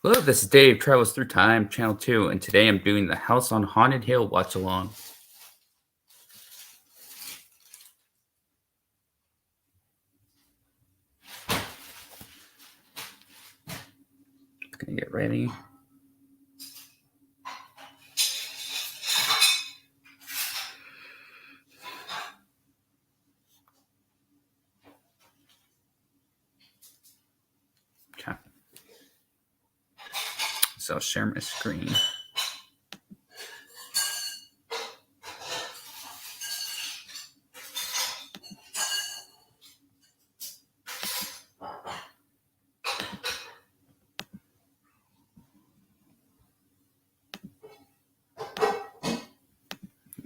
Hello, this is Dave, Travels Through Time, Channel 2, and today I'm doing the House on Haunted Hill Watchalong. Gonna get ready. Okay. So I'll share my screen.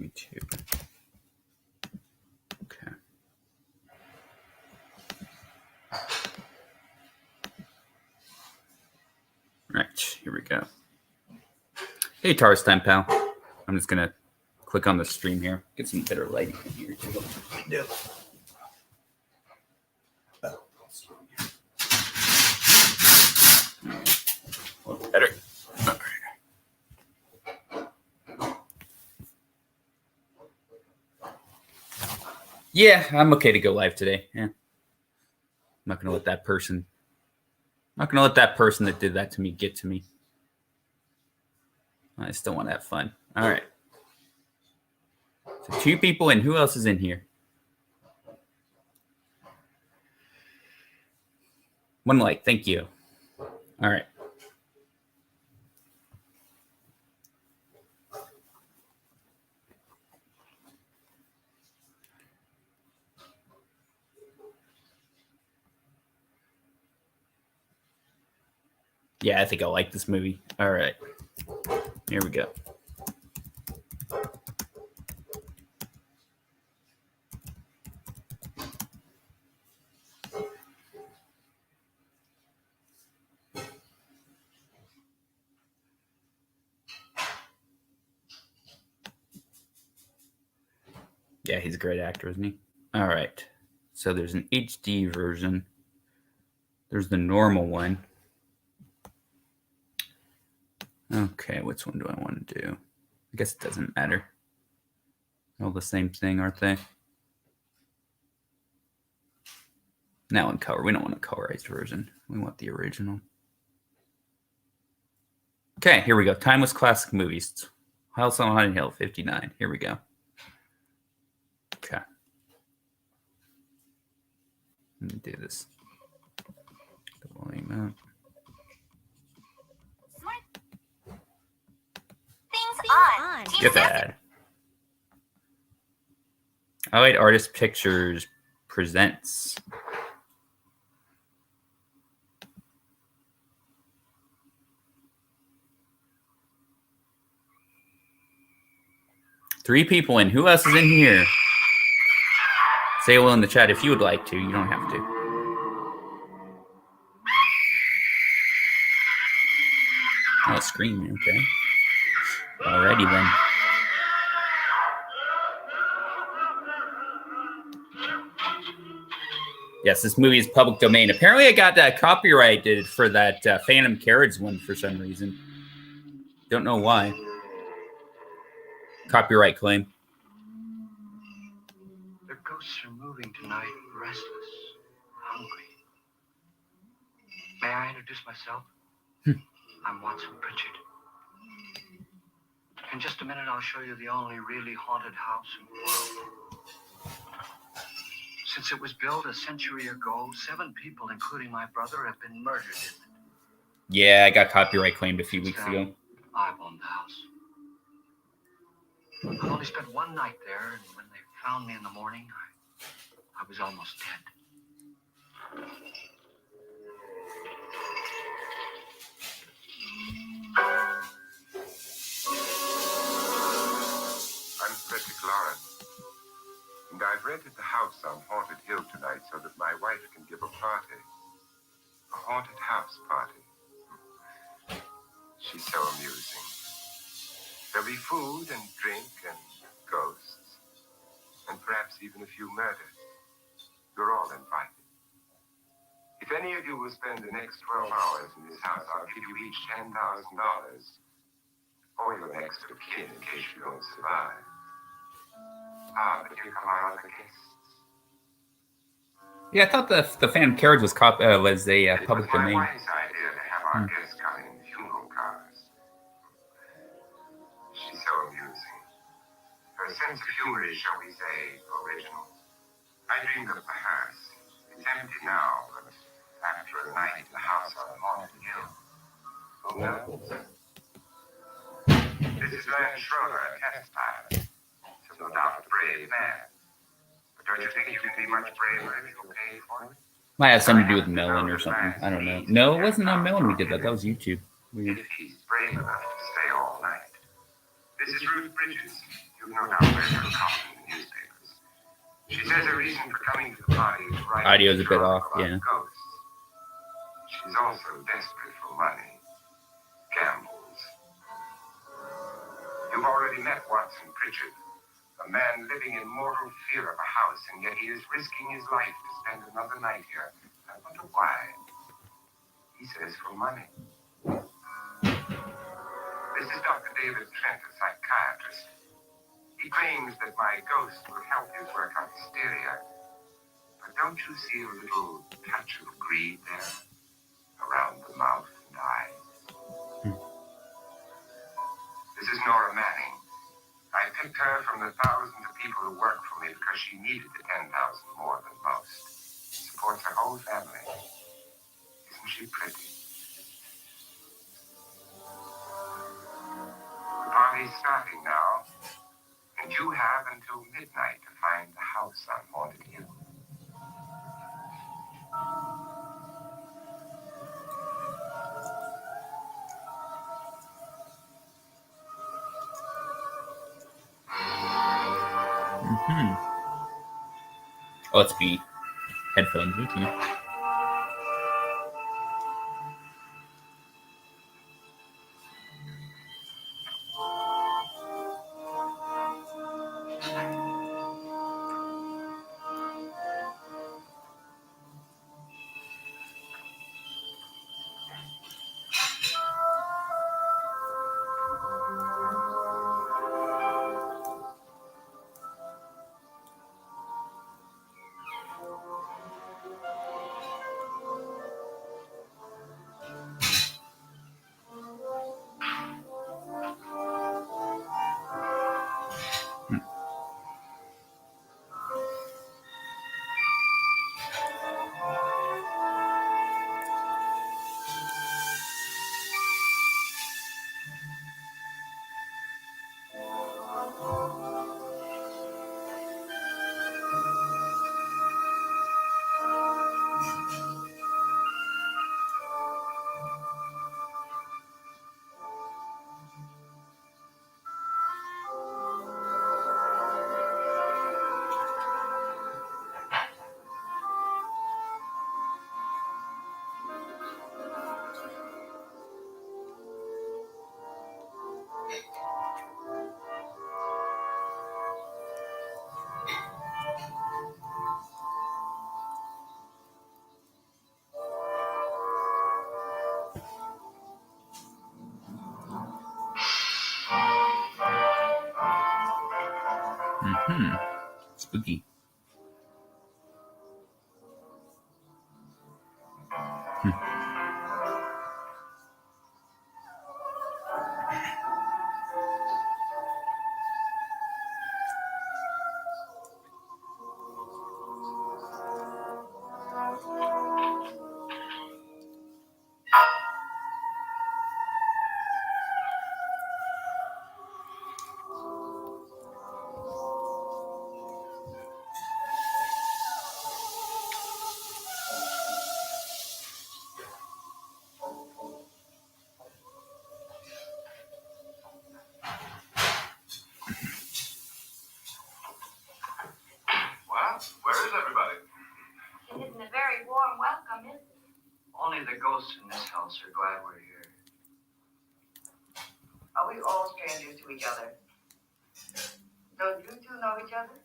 YouTube. Okay. Right, here we go. Hey, Taurus Time Pal. I'm just gonna click on the stream here, get some better lighting in here too. Yeah. A little better. All right. Yeah, I'm okay to go live today. Yeah. I'm not gonna let that person that did that to me get to me. I still want to have fun. All right. So 2 people, and who else is in here? One like, thank you. All right. Yeah, I think I like this movie. All right. Here we go. Yeah, he's a great actor, isn't he? All right. So there's an HD version. There's the normal one. Okay, which one do I want to do? I guess it doesn't matter. They're all the same thing, aren't they? Now in color. We don't want a colorized version. We want the original. Okay, here we go. Timeless classic movies. House on Haunted Hill, 59. Here we go. Okay. Let me do this. The volume up. Get that. Allied Artist Pictures presents. Three people in. Who else is in here? Say hello in the chat if you would like to. You don't have to. Oh, scream. Okay. Alrighty then. Yes, this movie is public domain. Apparently, I got copyrighted for that Phantom Carriage one for some reason. Don't know why. Copyright claim. The ghosts are moving tonight, restless, hungry. May I introduce myself? I'm Watson Pritchard. In just a minute, I'll show you the only really haunted house in the world. Since it was built a century ago, 7 people, including my brother, have been murdered in it. Yeah, I got copyright claimed a few weeks ago. I've owned the house. I've only spent one night there, and when they found me in the morning, I was almost dead. I'm Frederick Lawrence, and I've rented the house on Haunted Hill tonight so that my wife can give a party. A haunted house party. She's so amusing. There'll be food and drink and ghosts, and perhaps even a few murders. You're all invited. If any of you will spend the next 12 hours in this house, I'll give you each $10,000. Or your next of kin in case you don't survive. Ah, but here come our other guests. Yeah, I thought the fan carriage was a public domain. It was my wife's idea to have our guests come in funeral cars. She's so amusing. Her sense of humor is, shall we say, original. I dreamed of the hearse. It's empty now, but after a night in the house on Haunted Hill. Well, this is Lance Schroeder, a test pilot. So no doubt a brave man. But don't you think you can be much braver if you'll pay for it? Might have something to do with Melon or something. I don't know. No, it wasn't on Melon we did that. That was YouTube. Weird. If he's brave enough to stay all night. This is Ruth Bridges. You've no doubt read her column in the newspapers. She says her reason for coming to the party is writing Audio's a bit off, yeah. Ghosts. She's also desperate for money. Gambles. You've already met Watson Pritchard, a man living in mortal fear of a house, and yet he is risking his life to spend another night here. I wonder why. He says for money. This is Dr. David Trent, a psychiatrist. He claims that my ghost will help his work on hysteria. But don't you see a little touch of greed there? Around the mouth and eyes. This is Nora Manning. I picked her from the thousands of people who work for me because she needed the 10,000 more than most. Supports her whole family. Isn't she pretty? The party's starting now, and you have until midnight to find the house on Haunted Hill. Oh, let's be headphones. Okay. Spooky. Where is everybody? It isn't a very warm welcome, is it? Only the ghosts in this house are glad we're here. Are we all strangers to each other? Don't you two know each other?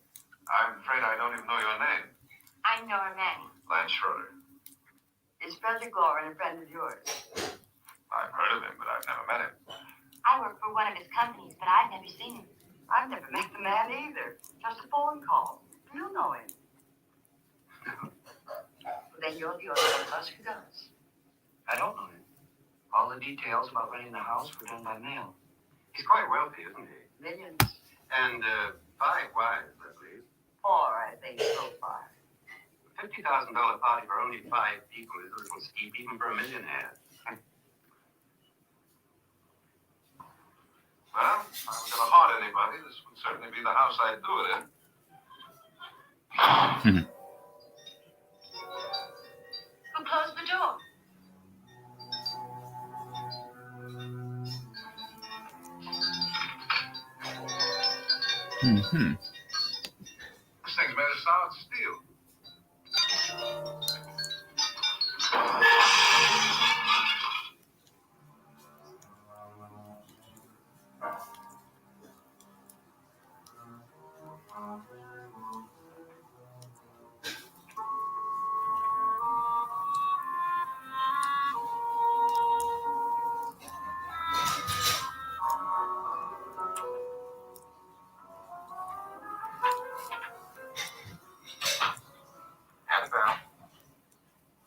I'm afraid I don't even know your name. I'm Nora Manning. Lance Schroeder. Is Frederick Lauren a friend of yours? one of his companies, but I've never seen him. I've never met the man either. Just a phone call. You know him. Then you're the only one of us who does. I don't know him. All the details about renting the house were done by mail. He's quite wealthy, isn't he? Millions. And 5 wives, I believe. 4, I think, so far. $50,000 party for only 5 people is a little steep, even for a millionaire. Well, if I was going to haunt anybody, this would certainly be the house I'd do it in. Who closed the door? Mm-hmm. This thing's made of solid steel. Annabelle,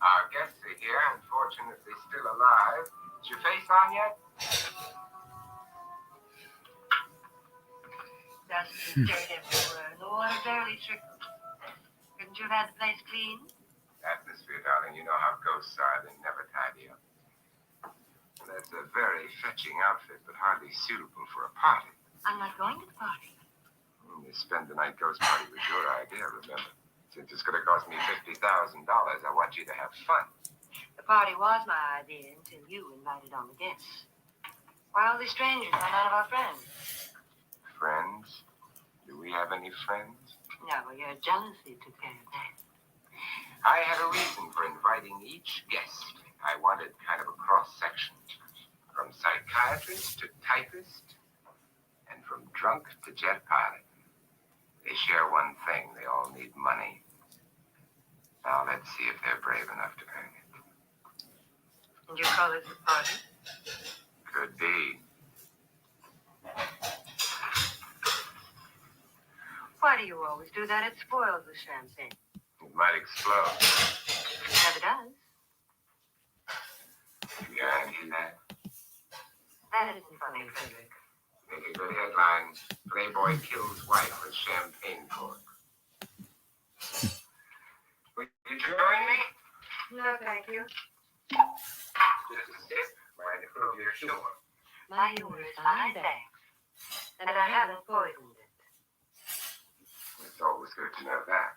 our guests are here, unfortunately still alive. Is your face on yet? Dust and dirt everywhere. The water barely trickles. Couldn't you have had the place clean? Atmosphere, darling. You know how ghosts are. They never tidy up. That's a very fetching outfit, but hardly suitable for a party. I'm not going to the party. The spend the night ghost party was your idea, remember? Since it's going to cost me $50,000, I want you to have fun. The party was my idea until you invited all the guests. Why all these strangers are none of our friends? Friends? Do we have any friends? No, your jealousy took care of that. I had a reason for inviting each guest. I wanted kind of a cross-section. From psychiatrist to typist, and from drunk to jet pilot. They share one thing. They all need money. Now let's see if they're brave enough to earn it. And you call it a party? Could be. Why do you always do that? It spoils the champagne. It might explode. It never does. You guarantee that? That isn't funny, Frederick. Make a good headline. Playboy kills wife with champagne cork. Will you join me? No, thank you. Just a sip. Might improve your humor. My humor is fine, thanks. And I haven't poisoned it. It's always good to know that.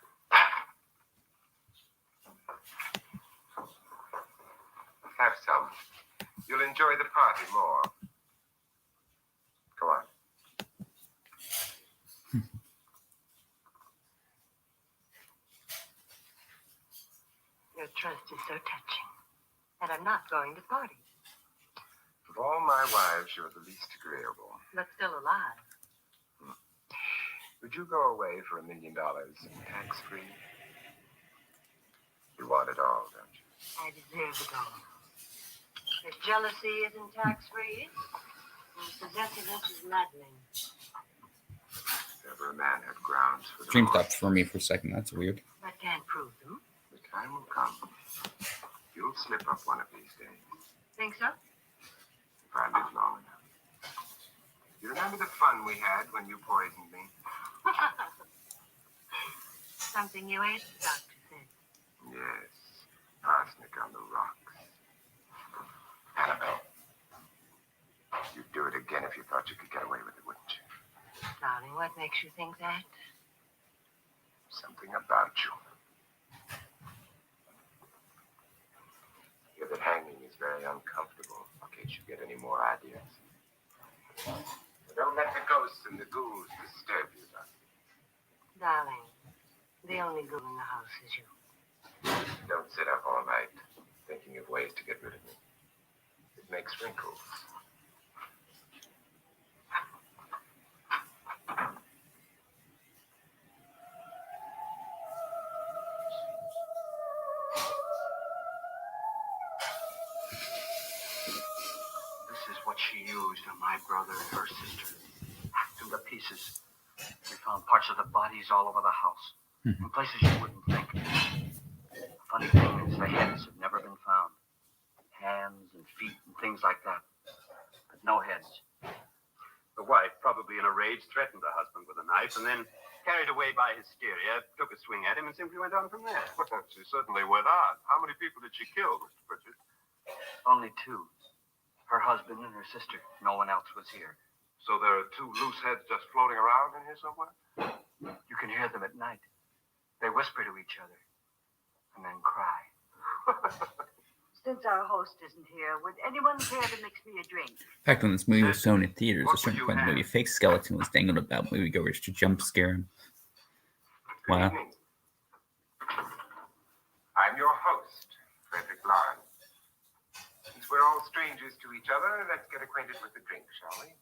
Have some. You'll enjoy the party more. Go on. Your trust is so touching. And I'm not going to the party. Of all my wives, you're the least agreeable. But still alive. Would you go away for $1 million tax-free? You want it all, don't you? I deserve it all. If jealousy isn't tax-free, and possessiveness is maddening. If ever a man had grounds for the Stream remorse, stopped for me for a second. That's weird. I can't prove them. the time will come. You'll slip up one of these days. Think so? If I live long enough. You remember the fun we had when you poisoned me? Something you ate, the doctor said. Yes. Arsenic on the rocks. Annabelle. You'd do it again if you thought you could get away with it, wouldn't you? Darling, what makes you think that? Something about you. Hear that hanging is very uncomfortable, in case you get any more ideas. But don't let the ghosts and the ghouls disturb you, darling. Darling, the only ghoul in the house is you. Don't sit up all night thinking of ways to get rid of me. It makes wrinkles. This is what she she used on my brother and her sister. Hacked them to pieces. We found parts of the bodies all over the house. In places you wouldn't think. The funny thing is the heads have never been found. Hands and feet and things like that. But no heads. The wife, probably in a rage, threatened her husband with a knife and then, carried away by hysteria, took a swing at him and simply went on from there. She certainly went on. How many people did she kill, Mr. Pritchard? Only two. Her husband and her sister. No one else was here. So there are two loose heads just floating around in here somewhere? You can hear them at night. They whisper to each other and then cry. Since our host isn't here, would anyone care to mix me a drink? In fact, when this movie was shown in theaters, What a certain would you point in the movie, have? fake skeleton was dangled about moviegoers to jump scare them. Good Wow. evening. I'm your host, Frederick Lawrence. Since we're all strangers to each other, let's get acquainted with the drink, shall we?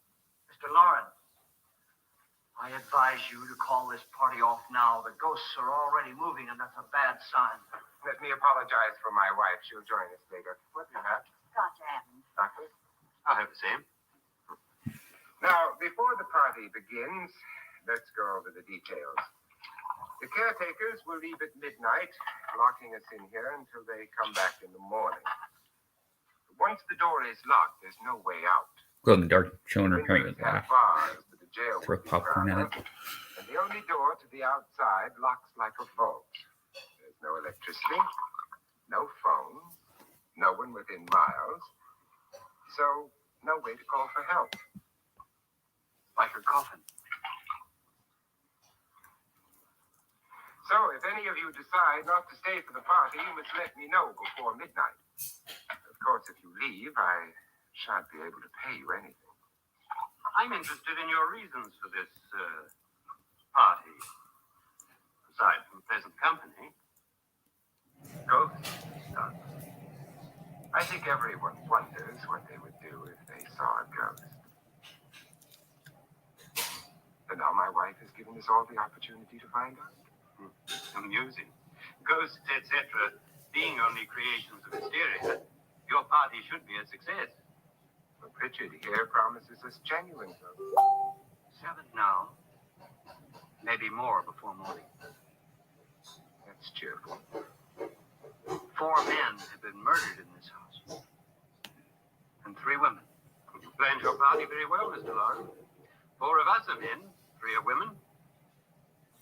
Mr. Lawrence, I advise you to call this party off now. The ghosts are already moving, and that's a bad sign. Let me apologize for my wife. She'll join us later. What do you have, Scotch Adams. Doctor? I'll have the same. Now, before the party begins, let's go over the details. The caretakers will leave at midnight, locking us in here until they come back in the morning. Once the door is locked, there's no way out. Glow in the dark, showing her The carrying windows a have laugh. bars, but the jail Throw will be popcorn at found it. out. And the only door to the outside locks like a vault. There's no electricity, no phone, no one within miles, so no way to call for help. Like a coffin. So if any of you decide not to stay for the party, you must let me know before midnight. Of course, if you leave, I shan't be able to pay you anything. I'm interested in your reasons for this party. Aside from pleasant company. Ghosts, son. I think everyone wonders what they would do if they saw a ghost. And now my wife has given us all the opportunity to find out. Amusing. Ghosts, etc., being only creations of hysteria, your party should be a success. Well, Pritchard here promises us genuine ghosts. 7 now. Maybe more before morning. That's cheerful. 4 men have been murdered in this house. And 3 women. You planned your party very well, Mr. Lawrence. 4 of us are men, 3 are women.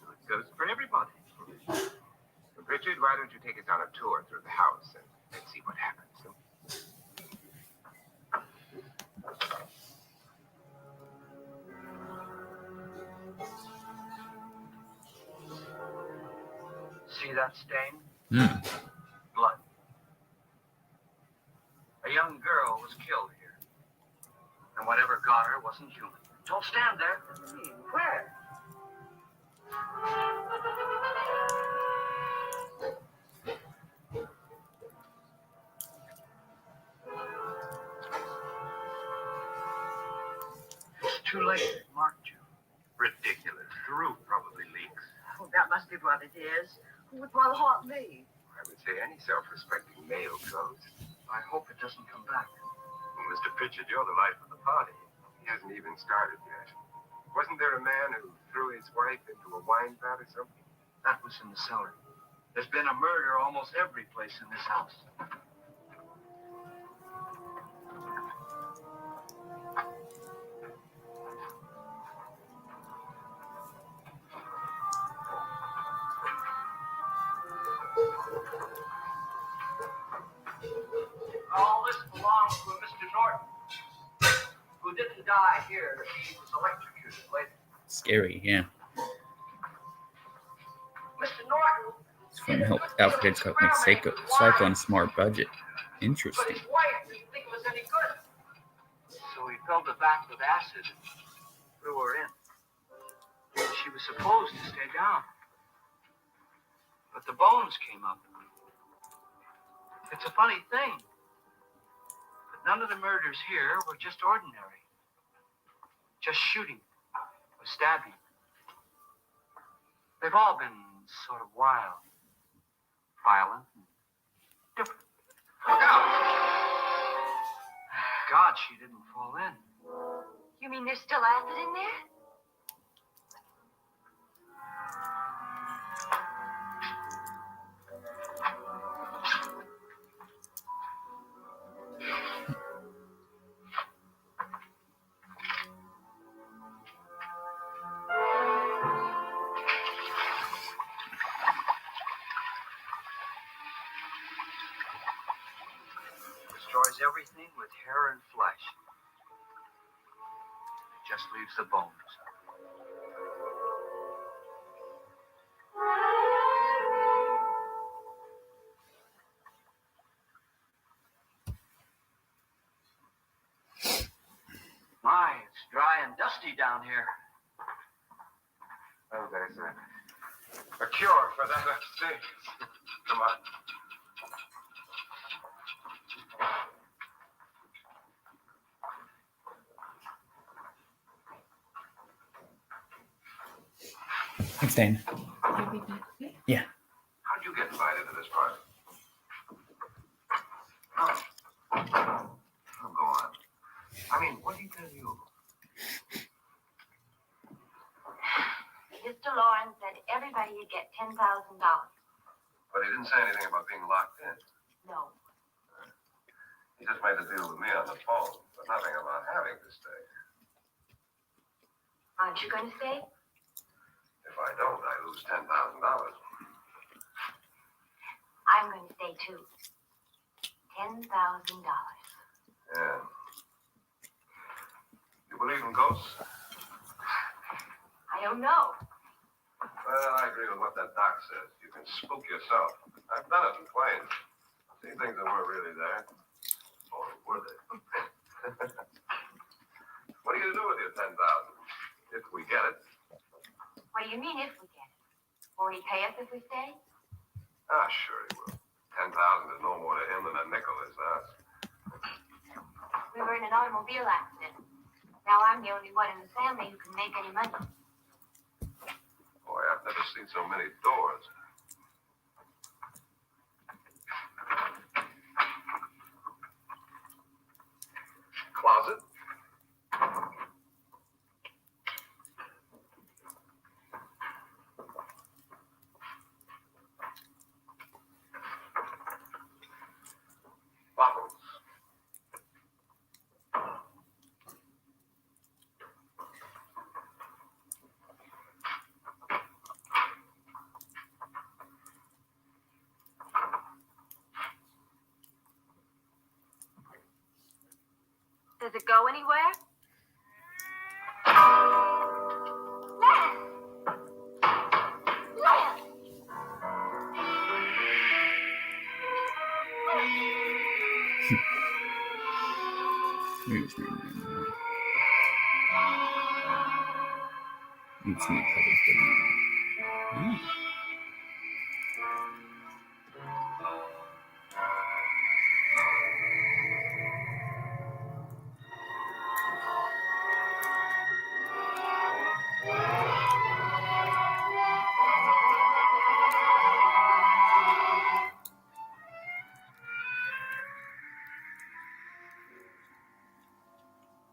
So it goes for everybody. Well, Pritchard, why don't you take us on a tour through the house and let's see what happens. Huh? See that stain? Hmm. Blood. A young girl was killed here. And whatever got her wasn't human. Don't stand there. What do you mean? Where? It's too late. It marked you. Ridiculous. The roof probably leaks. Oh, that must be what it is. Who would want to haunt me? I would say any self-respecting male ghost. I hope it doesn't come back. Well, Mr. Pritchard, you're the life of the party. He hasn't even started yet. Wasn't there a man who threw his wife into a wine vat or something? That was in the cellar. There's been a murder almost every place in this house. All this belongs to a Mr. Norton, who didn't die here. He was electrocuted later. Scary, yeah. Mr. Norton. This film helped Alfred Hitchcock make Psycho on a smart budget. But Interesting. his wife didn't think it was any good. So he filled the vat with acid and threw her in. She was supposed to stay down. But the bones came up. It's a funny thing. But none of the murders here were just ordinary. Just shooting or stabbing. They've all been sort of wild, violent, and different. Look out! God she didn't fall in. You mean there's still acid in there? Destroys everything with hair and flesh. It just leaves the bones. My, it's dry and dusty down here. Oh, there's a cure for that upstairs. Come on. Thanks, Dane. Yeah. How'd you get invited to this party? Oh, go on. I mean, what did he tell you? Mr. Lawrence said everybody would get $10,000. But he didn't say anything about being locked in. No. He just made a deal with me on the phone, but nothing about having to stay. Aren't you going to stay? If I don't, I lose $10,000. I'm going to stay too. $10,000. Yeah. You believe in ghosts? I don't know. Well, I agree with what that doc says. You can spook yourself. I've done it in planes. Seen things that weren't really there. Or were they? What are you going to do with your $10,000? If we get it. What do you mean if we get it? Won't he pay us if we stay? Ah, sure he will. 10,000 is no more to him than a nickel is to us. We were in an automobile accident. Now I'm the only one in the family who can make any money. Boy, I've never seen so many doors. Closet? Bottles. Does it go anywhere? Lance! Lance! It's me, public.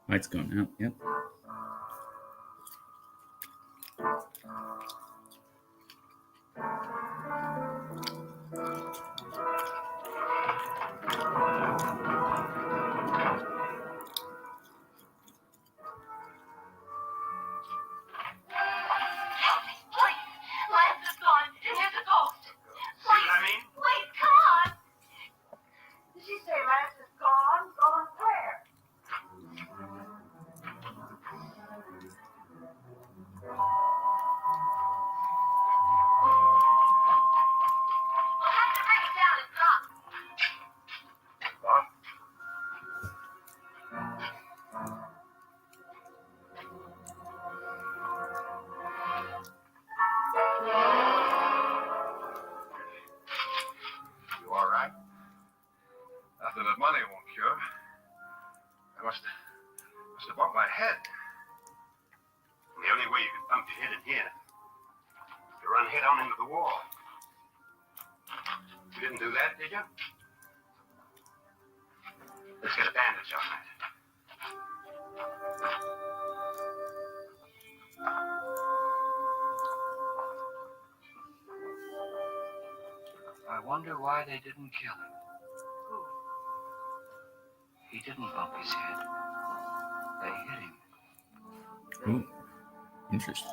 Lights going out. Yep. Lance is gone, and there's a ghost. See what I mean? Wait, come on! Did she say Lance is gone? Gone where? We'll have to bring it down and drop. What? You all right? Nothing that money won't cure. I must have bumped my head. The only way you could bump your head in here is to run head on into the wall. You didn't do that, did you? Let's get a bandage on that. wonder why they didn't kill him. He didn't bump his head. They hit him. Ooh, interesting.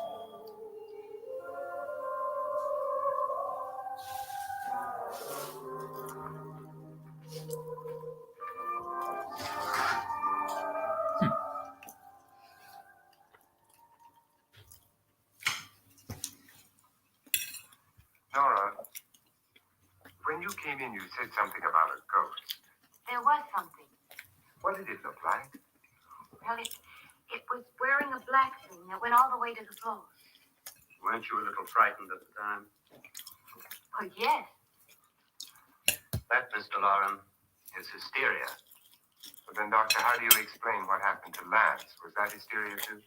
Nora, when you came in, you said something about a ghost. There was something. What did it look like? Well, it was wearing a black thing that went all the way to the floor. Weren't you a little frightened at the time? Oh, yes. That, Mr. Lauren, is hysteria. But then, Doctor, how do you explain what happened to Lance? Was that hysteria too?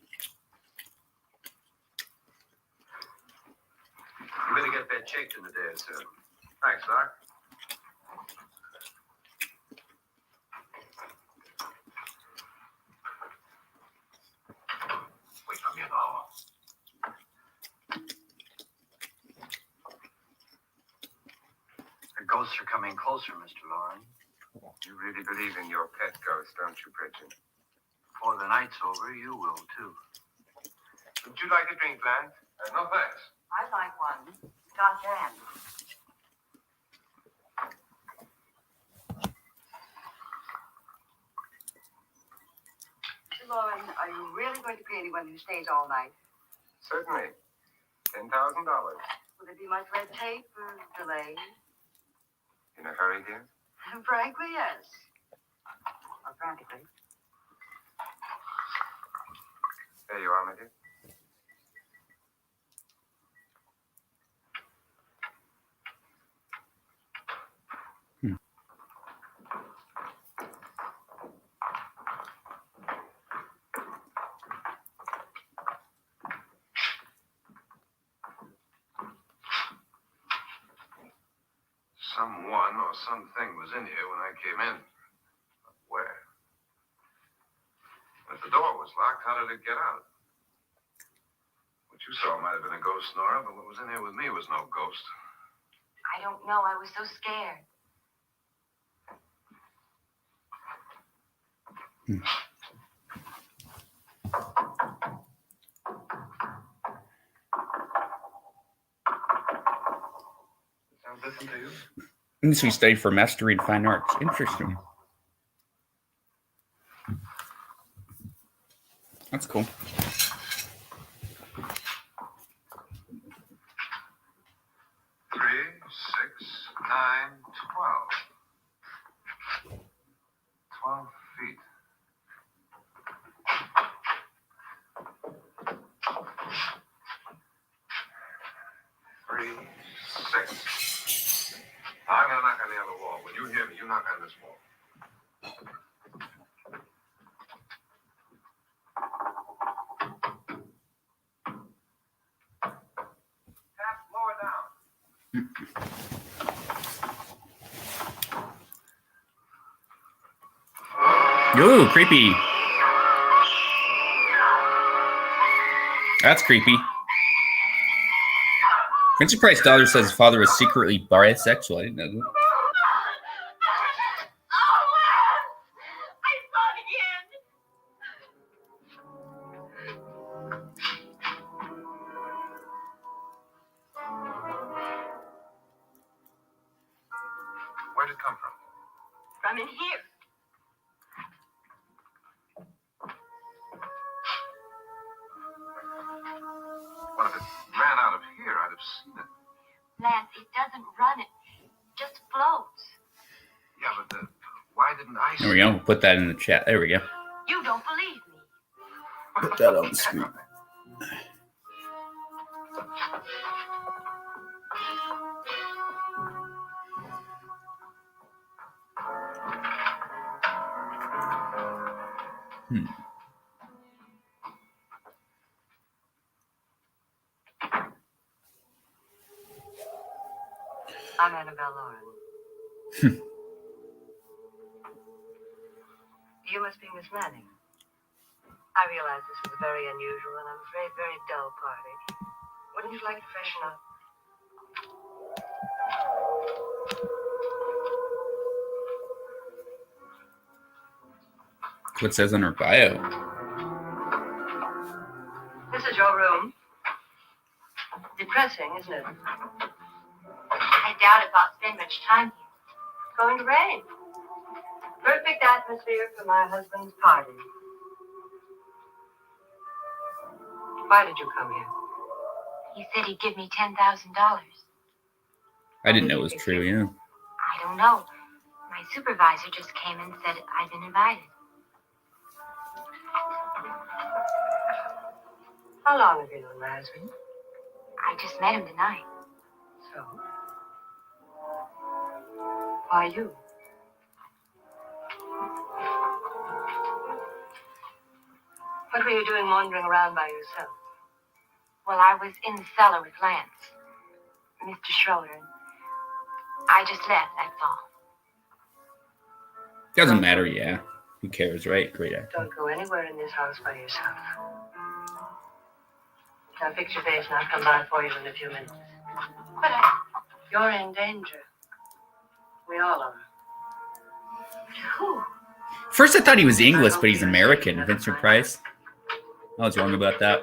You better get that checked in a day or so. Thanks, Doc. Wait for me now. The ghosts are coming closer, Mr. Lauren. You really believe in your pet ghost, don't you, Pritchard? Before the night's over, you will, too. Would you like a drink, Lance? No, thanks. I'd like one. Scotch and. Lauren, are you really going to pay anyone who stays all night? Certainly. $10,000. Will there be much red tape or delay? In a hurry, dear? Frankly, yes. Or frantically. There you are, my dear. Someone or something was in here when I came in. But where? If the door was locked, how did it get out? What you saw might have been a ghost, Nora, but what was in here with me was no ghost. I don't know. I was so scared. Sounds different to you? Industry study for mastery in fine arts. Interesting. That's cool. 3, 6, 9, 12. 12 feet. Three, 6. I'm gonna knock on the other wall. When you hear me, you knock on this wall. Tap lower down. Ooh, creepy. That's creepy. Vincent Price's daughter says his father was secretly bisexual. I didn't know that. Where'd it come from? From in here. Well, if it ran out of here, I'd have seen it. Lance, it doesn't run. It just floats. Yeah, but why didn't I see There we go. We'll put that in the chat. There we go. You don't believe me. Put that on the screen. I'm Annabelle Lauren. You must be Miss Manning. I realize this is a very unusual and I'm afraid very dull party. Wouldn't you like to freshen up? That's what it says on her bio. This is your room. Depressing, isn't it? I doubt if I'll spend much time here. It's going to rain. Perfect atmosphere for my husband's party. Why did you come here? He said he'd give me $10,000. I didn't know it was true, yeah. I don't know. My supervisor just came and said I'd been invited. How long have you known my husband? I just met him tonight. So? Why you? What were you doing wandering around by yourself? Well, I was in the cellar with Lance, Mr. Schroeder. I just left, that's all. Doesn't matter, yeah. Who cares, right? Great actor. Don't go anywhere in this house by yourself. Now fix your face and I'll come by for you in a few minutes. But You're in danger. We all are. who? First I thought he was English, but he's American. Vincent Price. I was wrong about that.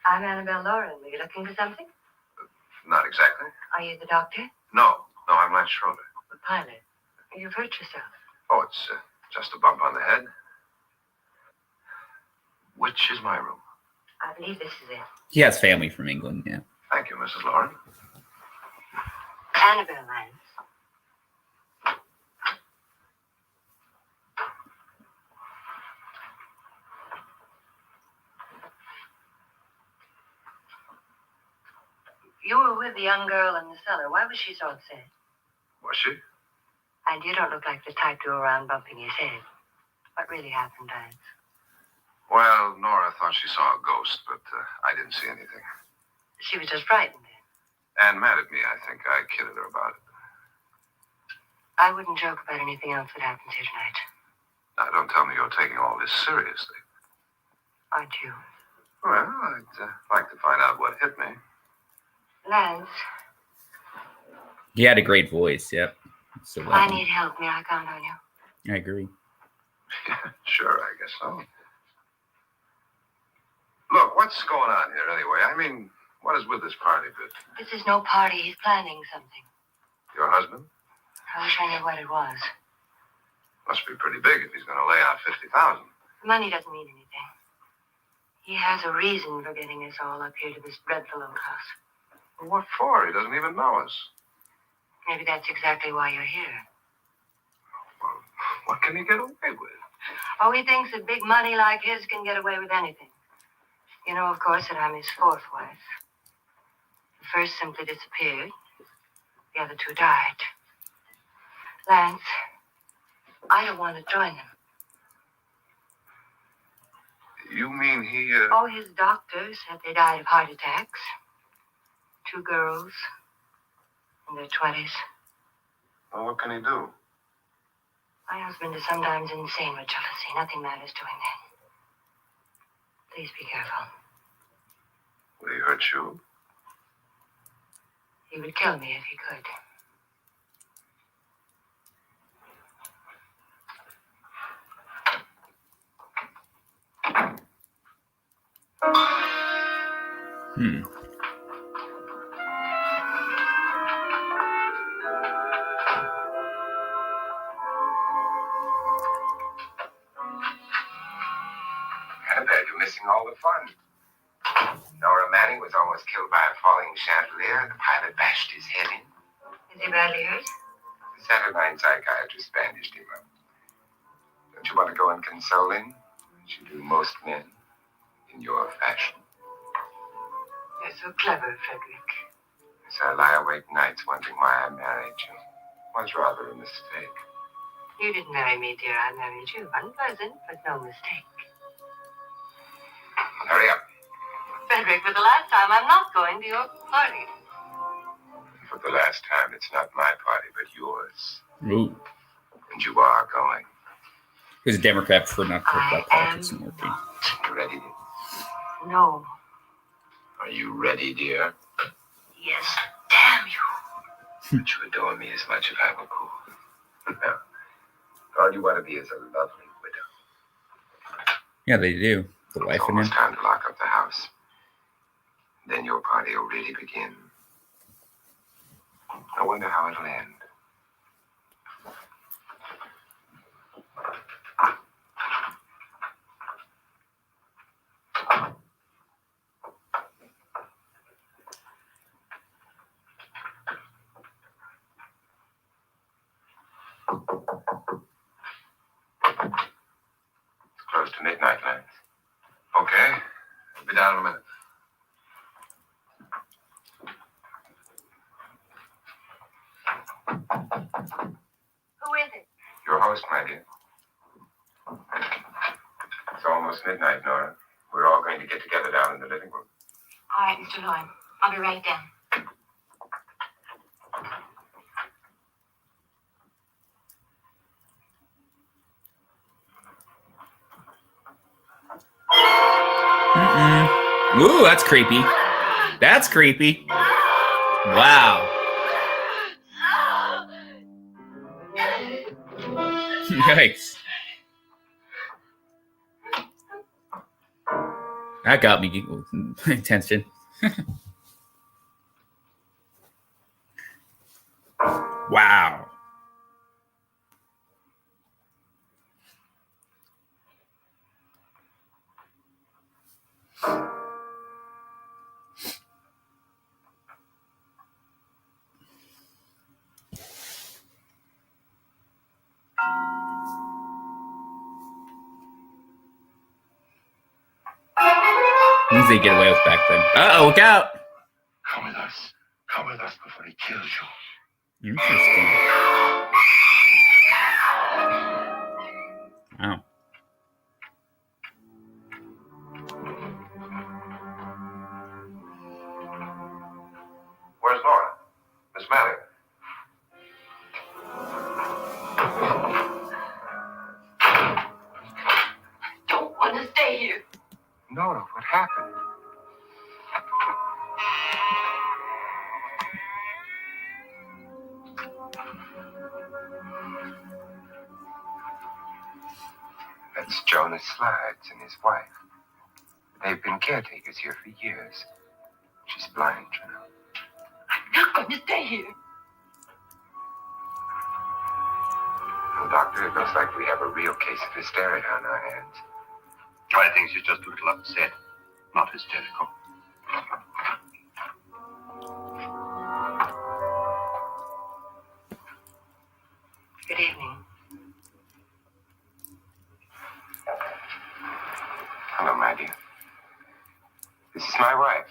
I'm Annabelle Lauren. Were you looking for something? Not exactly. Are you the doctor? No, I'm Lance Schroeder. The pilot. You've hurt yourself. Oh, it's just a bump on the head. Which is my room? I believe this is it. He has family from England, yeah. Thank you, Mrs. Lauren. Annabelle Lance. You were with the young girl in the cellar. Why was she so upset? Was she? And you don't look like the type to go around bumping his head. What really happened, Lance? Well, Nora thought she saw a ghost, but I didn't see anything. She was just frightened then. And mad at me, I think. I kidded her about it. I wouldn't joke about anything else that happens here tonight. Now, don't tell me you're taking all this seriously. Aren't you? Well, I'd like to find out what hit me. Lance, He had a great voice, yep. So if I need help, may I count on you? I agree. Sure, I guess so. Look, what's going on here anyway? I mean, what is with this party bit? This is no party. He's planning something. Your husband? I wish I knew what it was. Must be pretty big if he's going to lay out 50,000. The money doesn't mean anything. He has a reason for getting us all up here to this dreadful old house. Well, what for? He doesn't even know us. Maybe that's exactly why you're here. Well, what can he get away with? Oh, he thinks that big money like his can get away with anything. You know, of course, that I'm his fourth wife. The first simply disappeared. The other two died. Lance, I don't want to join them. You mean he, Oh, his doctors said they died of heart attacks. 2 girls in their 20s. Well, what can he do? My husband is sometimes insane with jealousy. Nothing matters to him then. Please be careful. Would he hurt you? He would kill me if he could. Annabelle, you're missing all the fun. Nora Manning was almost killed by a falling chandelier. The pilot bashed his head in. Is he badly hurt? The saturnine psychiatrist bandaged him up. Don't you want to go and console him, as you do most men, in your fashion? You're so clever, Frederick. As I lie awake nights wondering why I married you. Was rather a mistake. You didn't marry me, dear. I married you. Unpleasant, but no mistake. Hurry up. Frederick, for the last time, I'm not going to your party. For the last time, it's not my party, but yours. Ooh. And you are going. He was a Democrat for not talk about politics and working. You ready? No. Are you ready, dear? Yes. Damn you. But you adore me as much if I were cool. No. All you want to be is a lovely widow. Yeah, they do. The wife It's and him. almost time to lock up the house. Then your party will really begin. I wonder how it'll end. It's close to midnight, Lance. Okay. I'll be down in a minute. Who is it? Your host, my dear. It's almost midnight, Nora. We're all going to get together down in the living room. All right, Mr. Lloyd. I'll be right down. Ooh, that's creepy. That's creepy. Wow. Yikes. That got me attention. Wow. Things they get away with back then. Uh-oh, look out. Come with us. Come with us before he kills you. Interesting. Wow. Where's Laura? Miss Malley. Don't want to stay here. Nora, what happened? That's Jonas Slides and his wife. They've been caretakers here for years. She's blind, you know. I'm not going to stay here. Well, Doctor, it looks like we have a real case of hysteria on our hands. I think she's just a little upset, not hysterical. Good evening. Hello, my dear. This is my wife.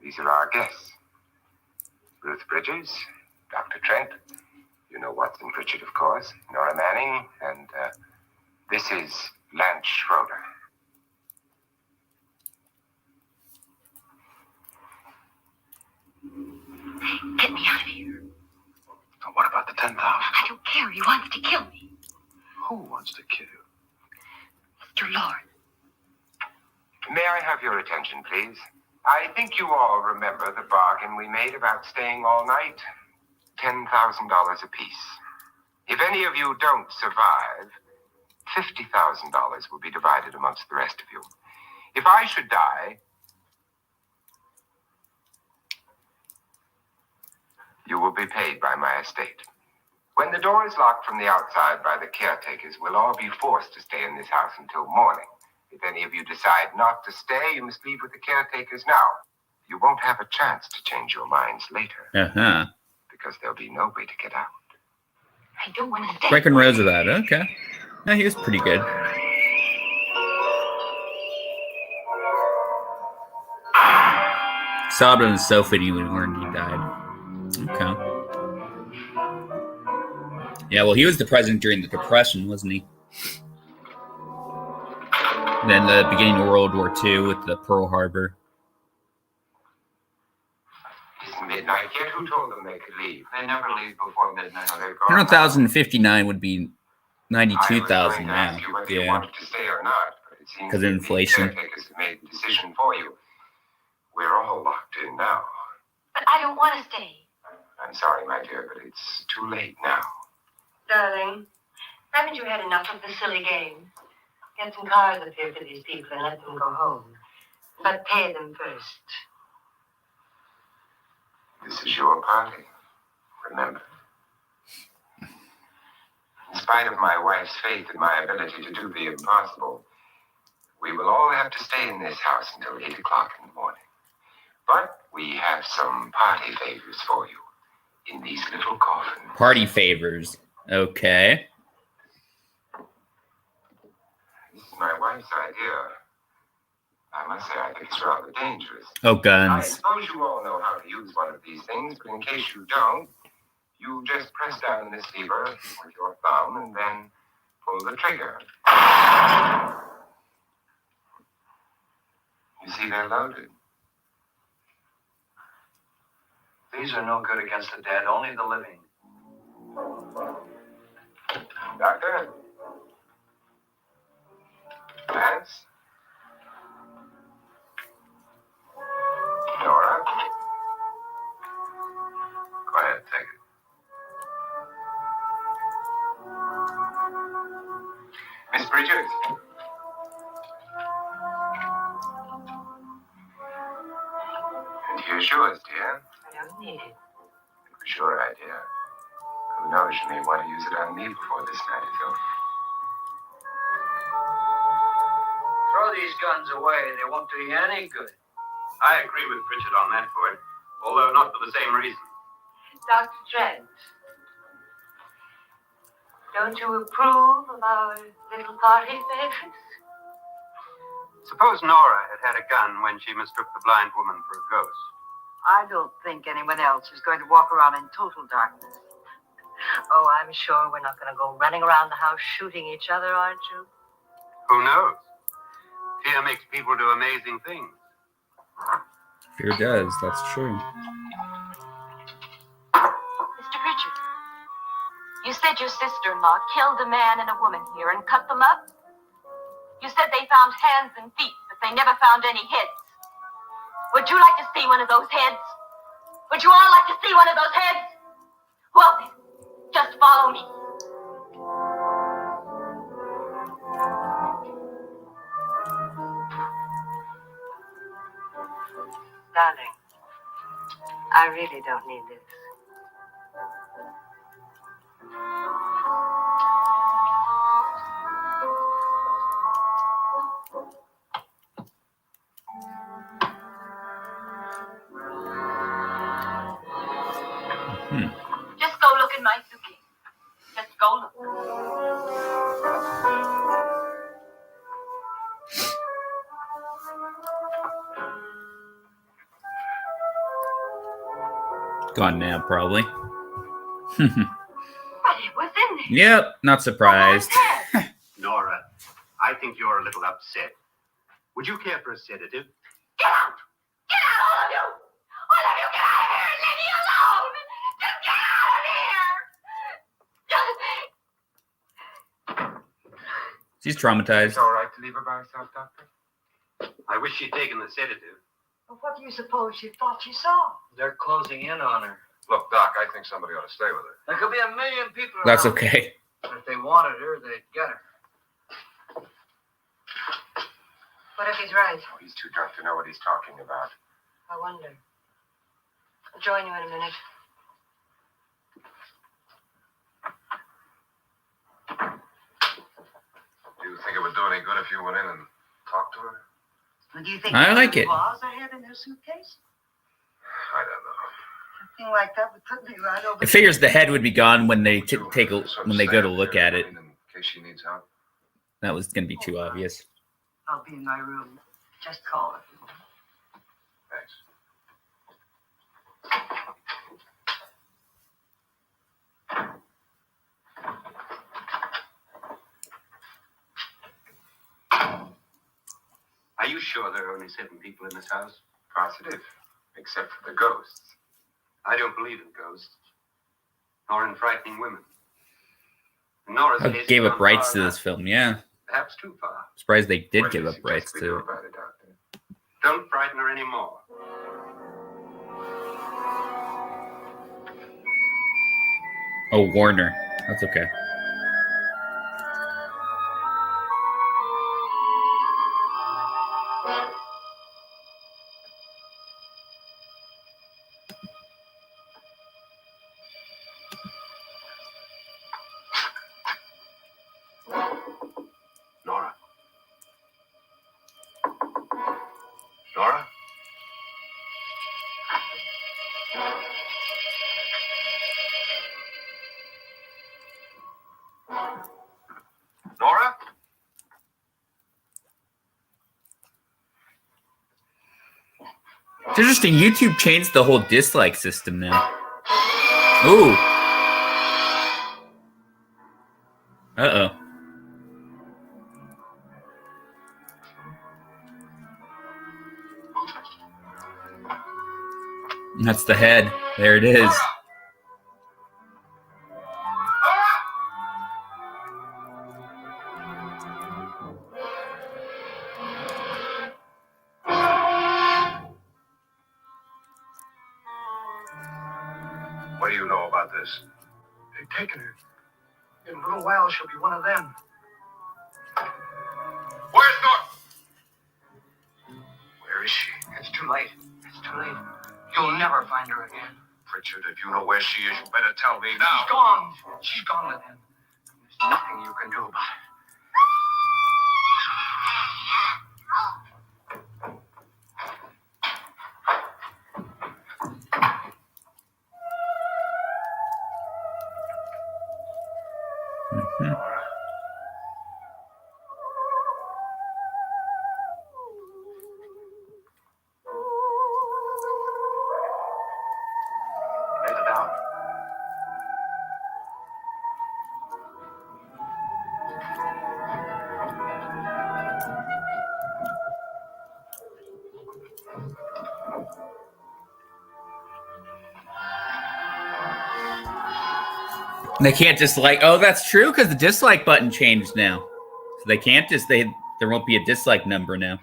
These are our guests. Ruth Bridges, Dr. Trent. You know Watson Pritchard, of course. Nora Manning. And this is Lance Schroeder. Get me out of here. So what about the 10,000? I don't care. He wants to kill me. Who wants to kill you? Mr. Lawrence. May I have your attention, please? I think you all remember the bargain we made about staying all night. $10,000 apiece. If any of you don't survive, $50,000 will be divided amongst the rest of you. If I should die, you will be paid by my estate. When the door is locked from the outside by the caretakers, we'll all be forced to stay in this house until morning. If any of you decide not to stay, you must leave with the caretakers now. You won't have a chance to change your minds later. Uh-huh. Because there'll be no way to get out. I don't want to stay. Breaking Roosevelt. Okay. No, he was pretty good. Sobbed on the sofa and he learned he died. Okay. Yeah, well, he was the president during the Depression, wasn't he? Then the beginning of World War II with the Pearl Harbor. It's midnight yet. Who told them they could leave? They never leave before midnight. They're gone. 100,059 would be 92,000 now. Ask you whether you Yeah, wanted to stay or not, but it seems 'Cause of that the inflation. caretakers have made the decision for you. We're all locked in now. But I don't want to stay. I'm sorry, my dear, but it's too late now. Darling, haven't you had enough of the silly game? Get some cars up here for these people and let them go home. But pay them first. This is your party, remember? In spite of my wife's faith in my ability to do the impossible, we will all have to stay in this house until 8 o'clock in the morning. But we have some party favors for you in these little coffins. party favors. Okay. This is my wife's idea. I must say, I think it's rather dangerous. Oh, I guns. suppose you all know how to use one of these things, but in case you don't, you just press down this lever with your thumb and then pull the trigger. You see, they're loaded. These are no good against the dead, only the living. Doctor? Vance? Nora? Go ahead, take it. Miss Bridges? And here's yours, dear. I don't need it. It was your idea. Who knows, you may want to use it on me before this night is over. Throw these guns away. They won't do you any good. I agree with Pritchard on that point, although not for the same reason. Dr. Trent, don't you approve of our little party favors? Suppose Nora had had a gun when she mistook the blind woman for a ghost. I don't think anyone else is going to walk around in total darkness. Oh, I'm sure we're not going to go running around the house shooting each other, aren't you? Who knows? Fear makes people do amazing things. Fear does. That's true. Mr. Pritchard, you said your sister-in-law killed a man and a woman here and cut them up? You said they found hands and feet, but they never found any heads. Would you like to see one of those heads? Would you all like to see one of those heads? Well, then, just follow me. Darling, I really don't need this. Just go look in my suitcase. Just go look. Gone now, probably. But it was in there. Yep, not surprised. Nora, I think you're a little upset. Would you care for a sedative? Get out! Get out, all of you! All of you, get out of here and leave me alone! Just get out of here! She's traumatized. It's all right to leave her by herself, Doctor? I wish she'd taken the sedative. Well, what do you suppose she thought she saw? They're closing in on her. Look, Doc, I think somebody ought to stay with her. There could be a million people around. That's okay. But if they wanted her, they'd get her. What if he's right? Oh, he's too drunk to know what he's talking about. I wonder. I'll join you in a minute. Do you think it would do any good if you went in and talked to her? Well, do you think I like it. was ahead in her suitcase? I don't know. Something like that would put me right over. It figures the head would be gone when they Would you take a, sort of when they stay go to up look here at it. in case she needs help? That was going to be too obvious. I'll be in my room. Just call it. Thanks. Are you sure there are only 7 people in this house? Positive, except for the ghosts. I don't believe in ghosts, nor in frightening women. Nora's I case gave has up gone rights far to enough. this film. Yeah, Perhaps too far. surprised they did What do give you up suggest rights we to do it. about it, Doctor? Don't frighten her anymore. Oh, Warner. That's okay. Nora? Nora? Nora? It's interesting. YouTube changed the whole dislike system now. Ooh. Uh-oh. That's the head. There it is. What do you know about this? They've taken her. In a little while, she'll be one of them. Where's Nora? Where is she? It's too late. It's too late. You'll never find her again. Pritchard, if you know where she is, you better tell me now. She's gone. She's gone with him. There's nothing you can do about it. Nora. Lay it down. They can't dislike. Oh, that's true because the dislike button changed now. So they can't just there won't be a dislike number now.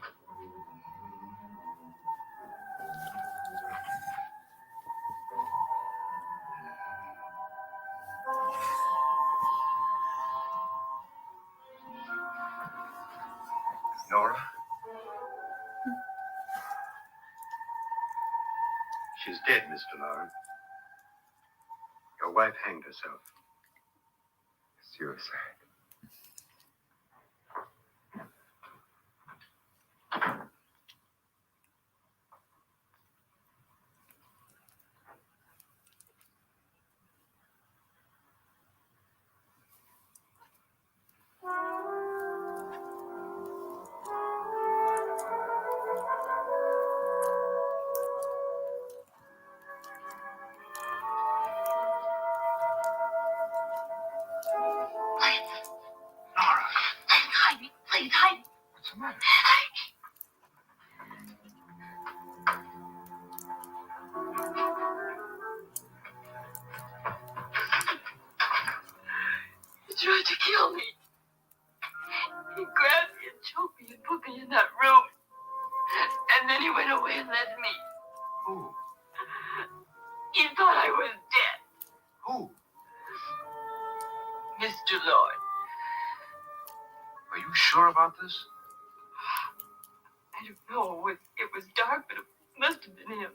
Nora? She's dead, Mr. Lawrence. Your wife hanged herself. Suicide. Nora, Hide me, please, hide me. what's the matter? He tried to kill me. He grabbed me and choked me and put me in that room. And then he went away and left me. Who? He thought I was dead. Who? Mr. Lord, Are you sure about this? I don't know. It was dark, but it must have been him.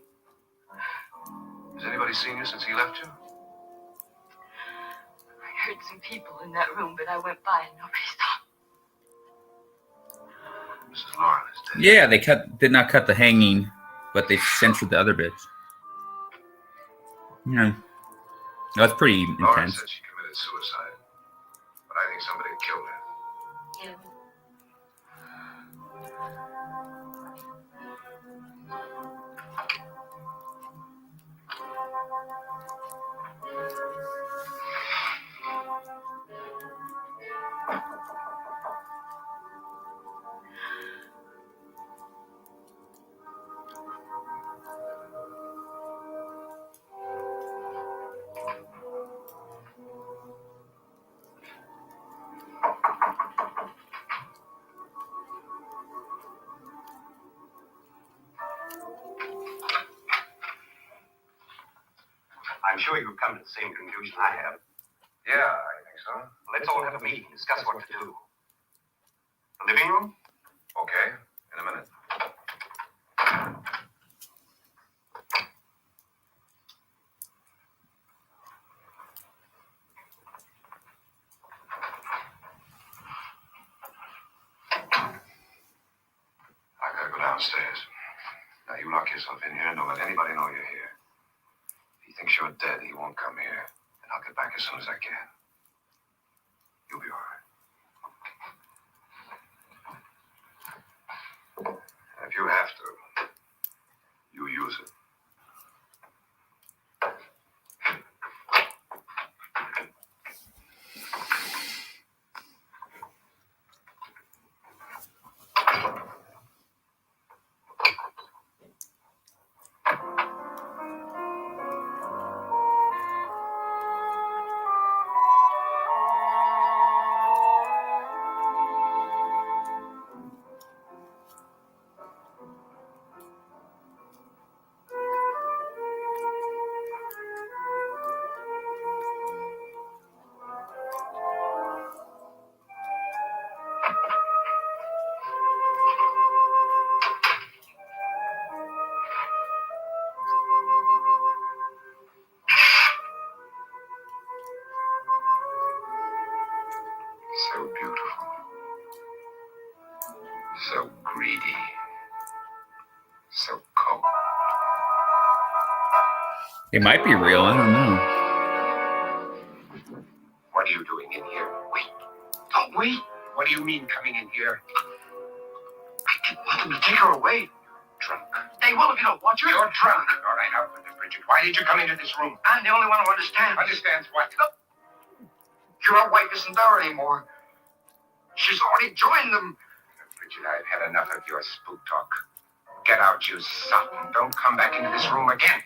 Has anybody seen you since he left you? I heard some people in that room, but I went by and nobody saw me. Mrs. Lauren is dead. Yeah, they did not cut the hanging, but they censored the other bits. Yeah, that's pretty Lauren intense. said she committed suicide, but I think somebody killed her. Him. I'm sure you've come to the same conclusion I have. Yeah, I think so. Let's all have a meeting and discuss what to do. The living room? Okay, in a minute. I gotta go downstairs. Now you lock yourself in here and don't let anybody know you're here. If he thinks you're dead, he won't come here. And I'll get back as soon as I can. You'll be all right. And if you have to, you use it. So beautiful. So greedy. So cold. It might be real. I don't know. What are you doing in here? Wait. Don't wait. What do you mean coming in here? I didn't want them to take her away. Drunk. They will if you don't watch her. You're drunk. All right, out with it, Bridget. Why did you come into this room? I'm the only one who understands. Understands what? Your wife isn't there anymore. She's already joined them. Bridget, I've had enough of your spook talk. Get out, you sot, and don't come back into this room again.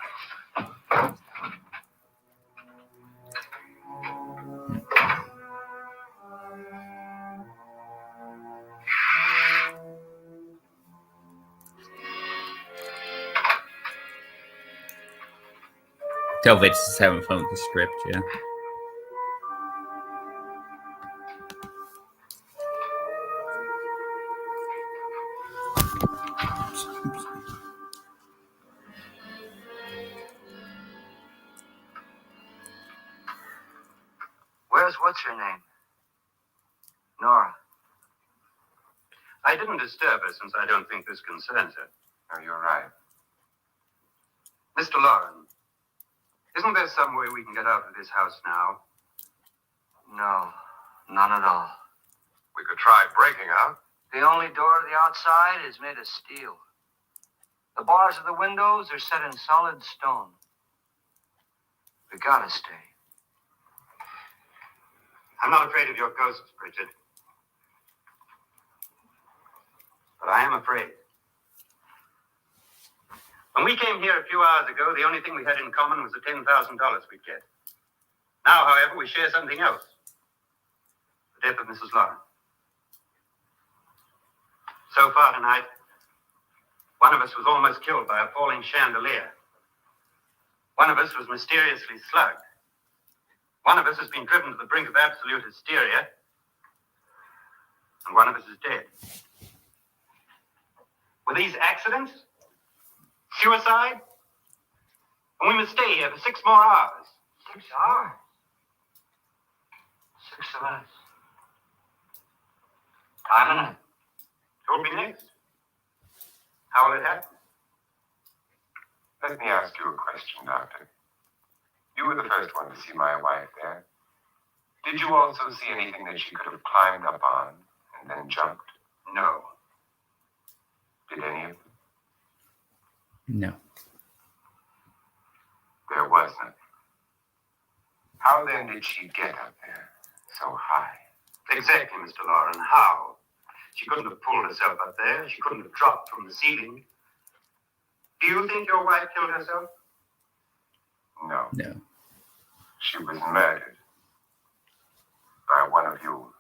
Tell Vince is having fun with the script, yeah. Where's what's her name? Nora. I didn't disturb her since I don't think this concerns her. No, you're right. Mr. Lauren, isn't there some way we can get out of this house now? No, none at all. We could try breaking out. The only door to the outside is made of steel. The bars of the windows are set in solid stone. We gotta stay. I'm not afraid of your ghosts, Bridget. But I am afraid. When we came here a few hours ago, the only thing we had in common was the $10,000 we'd get. Now, however, we share something else. The death of Mrs. Lauren. So far tonight, one of us was almost killed by a falling chandelier. One of us was mysteriously slugged. One of us has been driven to the brink of absolute hysteria. And one of us is dead. Were these accidents? Suicide? And we must stay here for 6 more hours. 6 hours? 6 of us. I'm in it. Who'll be next? How will it happen? Let me ask you a question, Doctor. You were the first one to see my wife there. Did you also see anything that she could have climbed up on and then jumped? No. Did any of them? No. There was nothing. How then did she get up there so high? Exactly, Mr. Lauren. How? She couldn't have pulled herself up there. She couldn't have dropped from the ceiling. Do you think your wife killed herself? No. No. She was murdered by one of you.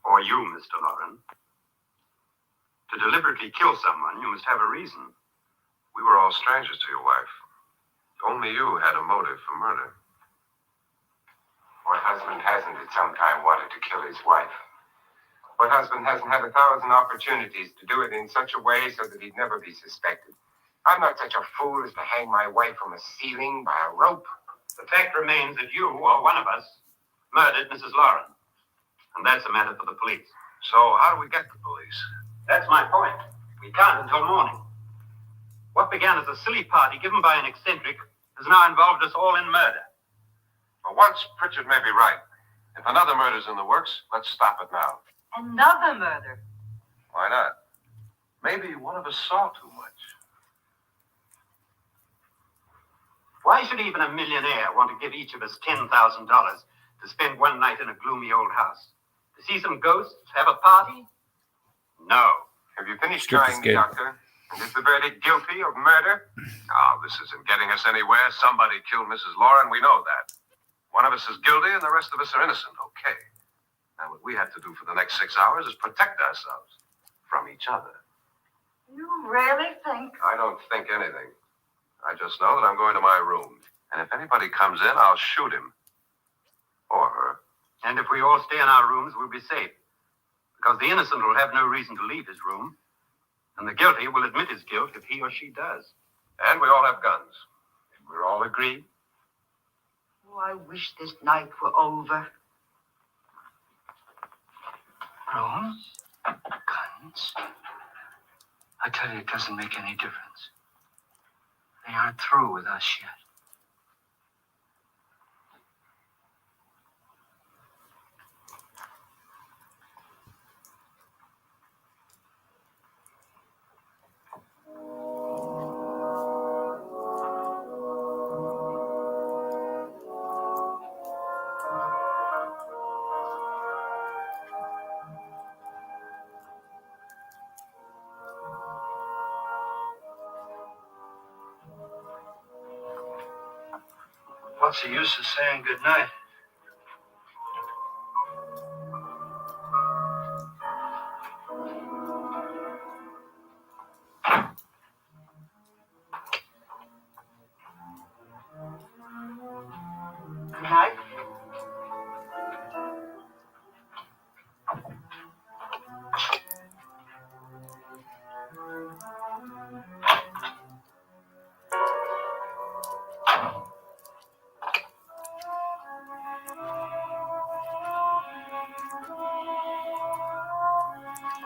Or you, Mr. Lauren. To deliberately kill someone, you must have a reason. We were all strangers to your wife. Only you had a motive for murder. What husband hasn't at some time wanted to kill his wife? What husband hasn't had 1,000 opportunities to do it in such a way so that he'd never be suspected? I'm not such a fool as to hang my wife from a ceiling by a rope. The fact remains that you, or one of us, murdered Mrs. Lauren. And that's a matter for the police. So how do we get the police? That's my point. We can't until morning. What began as a silly party given by an eccentric has now involved us all in murder. For once, Pritchard may be right. If another murder's in the works, let's stop it now. Another murder? Why not? Maybe one of us saw too much. Why should even a millionaire want to give each of us $10,000 to spend one night in a gloomy old house? To see some ghosts? Have a party? No. Have you finished Strip trying, escape. Doctor? And is the verdict guilty of murder? Oh, this isn't getting us anywhere. Somebody killed Mrs. Lauren. We know that. One of us is guilty and the rest of us are innocent. Okay. Now, what we have to do for the next 6 hours is protect ourselves from each other. You really think? I don't think anything. I just know that I'm going to my room. And if anybody comes in, I'll shoot him. Or her. And if we all stay in our rooms, we'll be safe. Because the innocent will have no reason to leave his room. And the guilty will admit his guilt if he or she does. And we all have guns. And we're all agreed. Oh, I wish this night were over. Rooms? Guns? I tell you, it doesn't make any difference. They aren't through with us yet. What's the use of saying goodnight? Good night.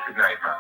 Good night, Doctor.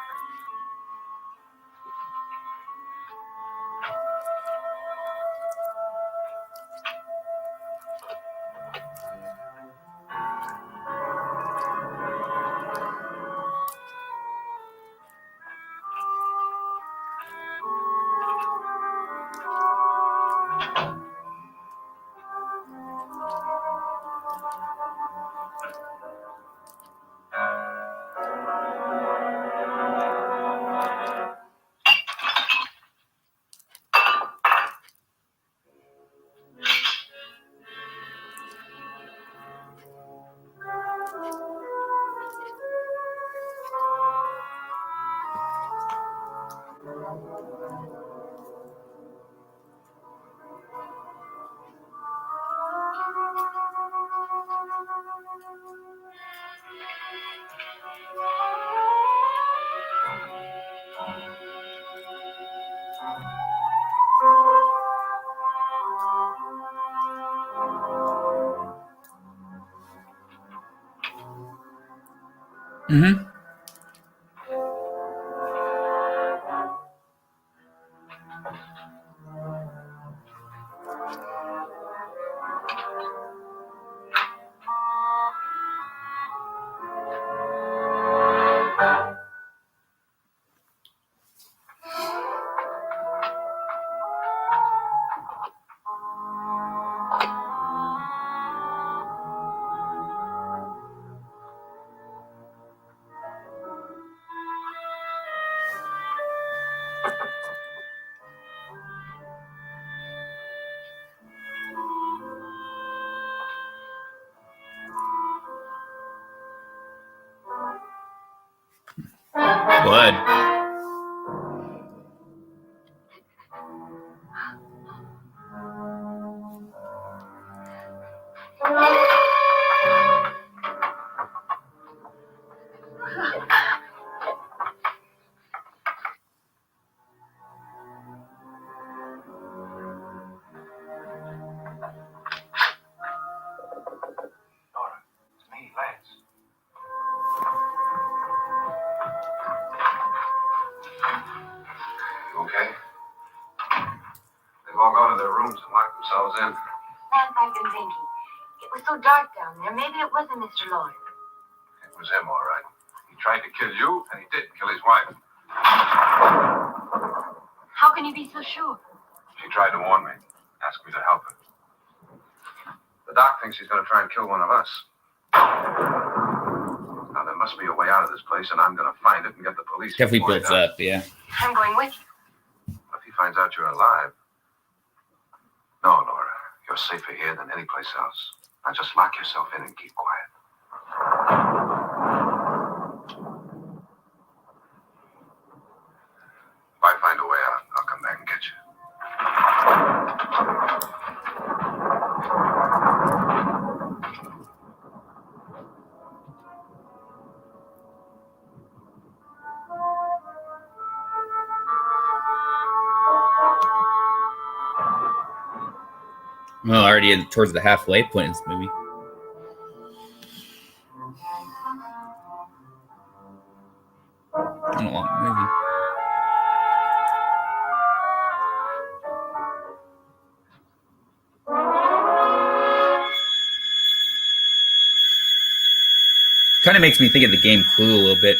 Mm-hmm. Blood. all go to their rooms and lock themselves in. Vance, I've been thinking. It was so dark down there. Maybe it wasn't Mr. Lloyd. It was him, all right. He tried to kill you, and he did kill his wife. How can you be so sure? She tried to warn me, asked me to help her. The doc thinks he's going to try and kill one of us. Now, there must be a way out of this place, and I'm going to find it and get the police. Definitely before he builds does. up, yeah. I'm going with you. If he finds out you're alive. No, Laura. You're safer here than any place else. Now just lock yourself in and keep quiet. If I find a way out, I'll come back and get you. Well, already towards the halfway point in this movie. Not a long movie. Kind of makes me think of the game Clue a little bit.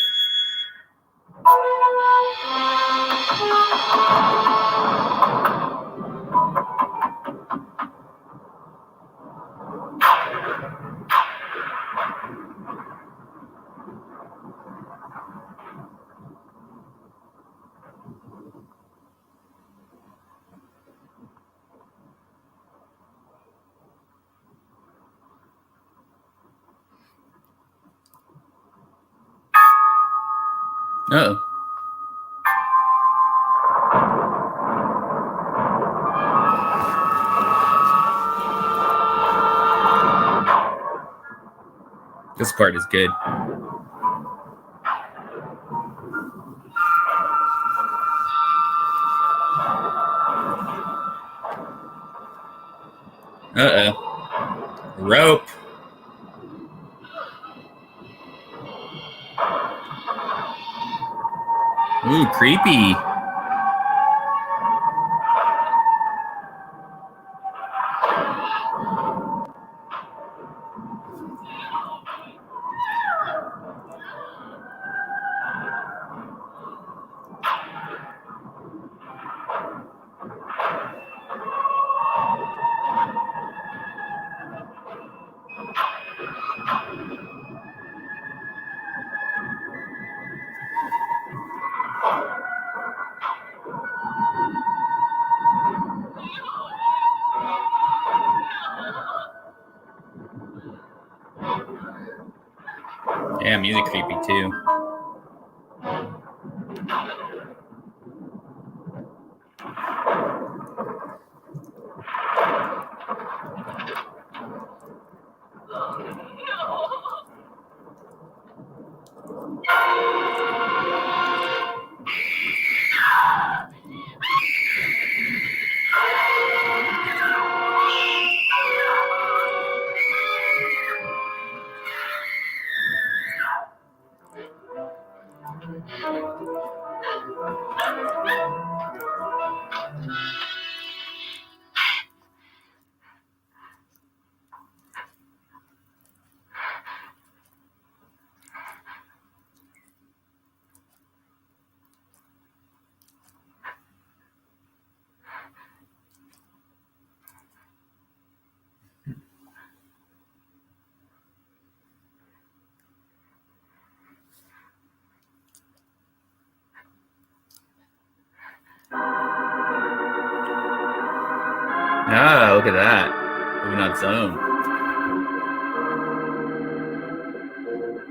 Uh-oh. This part is good. Uh-oh. Rope. Ooh, creepy. Yeah, music creepy too. Ah, look at that. Moving on its own.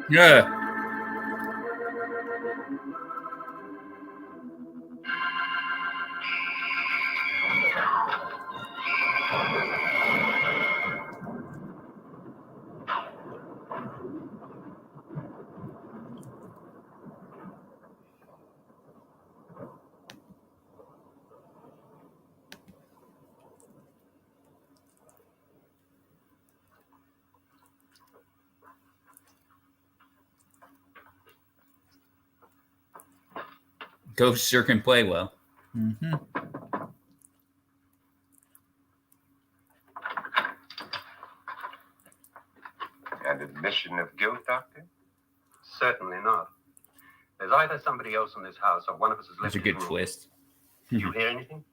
Yeah. Ghost sure can play well. Mm-hmm. question of guilt, Doctor? Certainly not. There's either somebody else in this house or one of us has left That's a good his room. twist. Do you hear anything?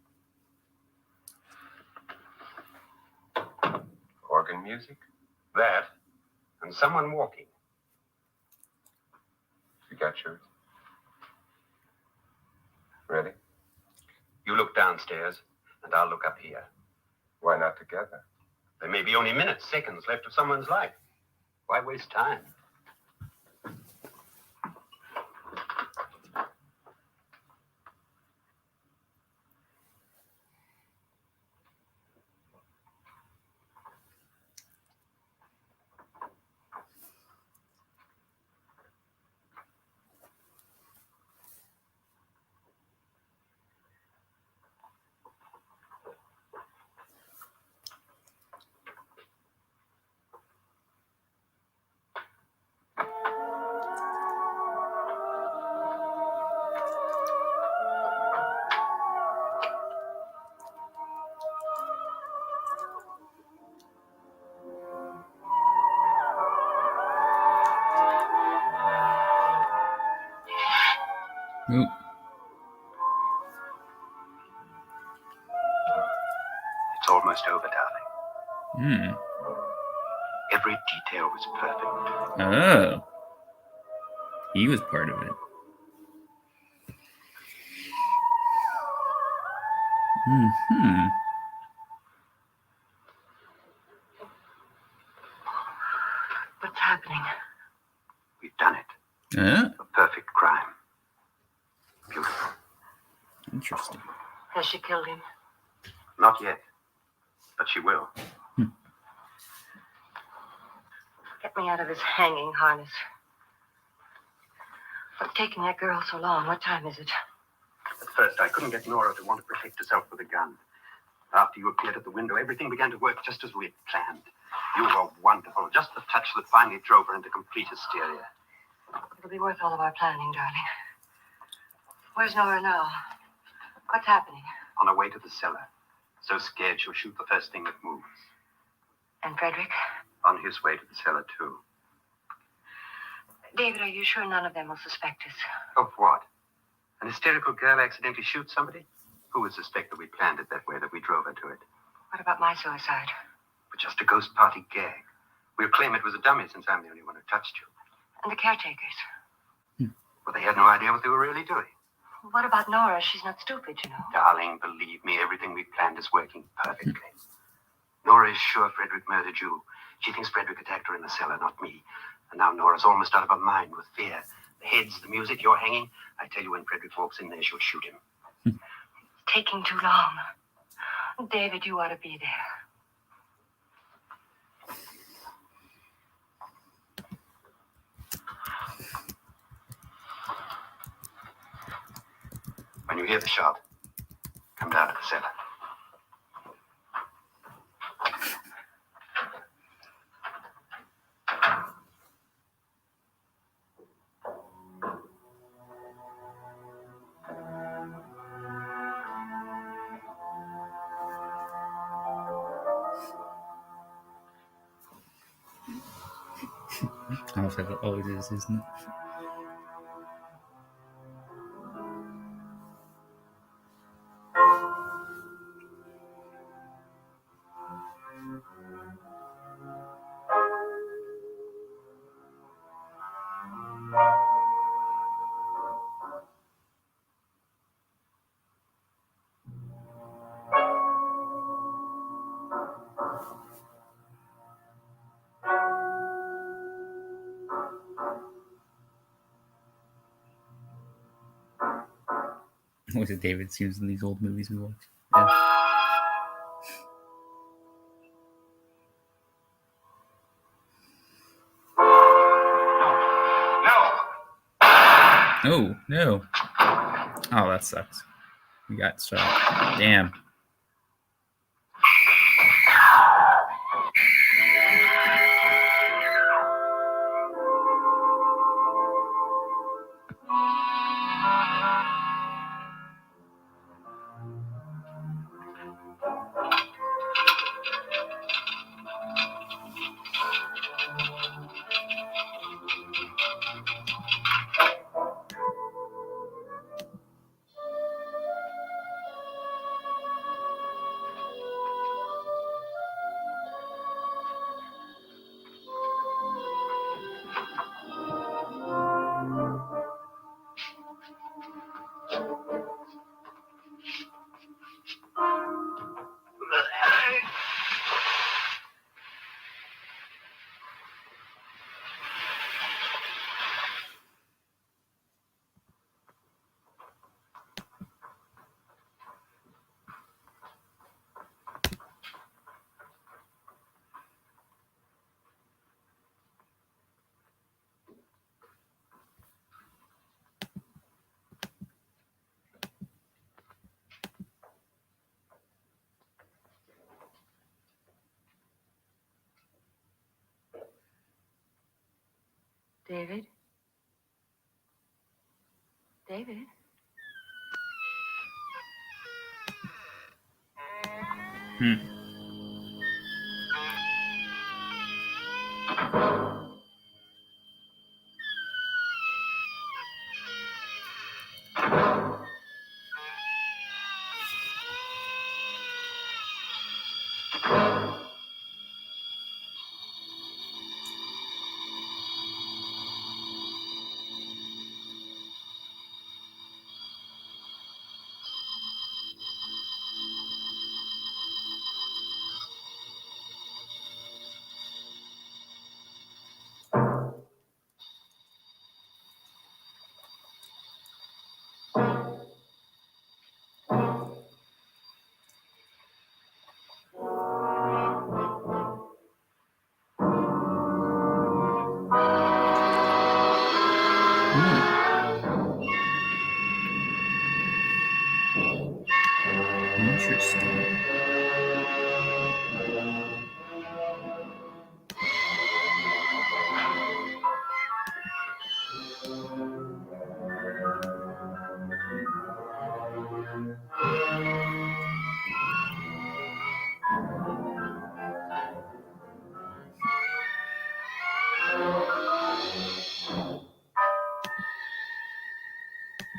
Organ music? That, and someone walking. You got yours? Ready? You look downstairs, and I'll look up here. Why not together? There may be only minutes, seconds left of someone's life. Why waste time? Ooh. It's almost over, darling. Hmm. Every detail was perfect. Oh. He was part of it. Hmm. What's happening? We've done it. A perfect crime. Beautiful. Interesting. Has she killed him? Not yet, but she will. Get me out of this hanging harness. What's taking that girl so long? What time is it? At first, I couldn't get Nora to want to protect herself with a gun. After you appeared at the window, everything began to work just as we had planned. You were wonderful. Just the touch that finally drove her into complete hysteria. It'll be worth all of our planning, darling. Where's Nora now? What's happening? On her way to the cellar. So scared she'll shoot the first thing that moves. And Frederick? On his way to the cellar, too. David, are you sure none of them will suspect us? Of what? An hysterical girl accidentally shoots somebody? Who would suspect that we planned it that way, that we drove her to it? What about my suicide? But just a ghost party gag. We'll claim it was a dummy since I'm the only one who touched you. And the caretakers? Well, they had no idea what they were really doing. What about Nora? She's not stupid, you know. Darling, believe me, everything we planned is working perfectly. Nora is sure Frederick murdered you. She thinks Frederick attacked her in the cellar, not me. And now Nora's almost out of her mind with fear. The heads, the music, you're hanging. I tell you, when Frederick walks in there, she'll shoot him. It's taking too long. David, you ought to be there. When you hear the shot, come down to the cellar. I don't know if that always is, isn't it? Was it David Seams in these old movies we watch? Yeah. Oh, no. Oh, that sucks. We got shot. Damn. David? David? Interesting.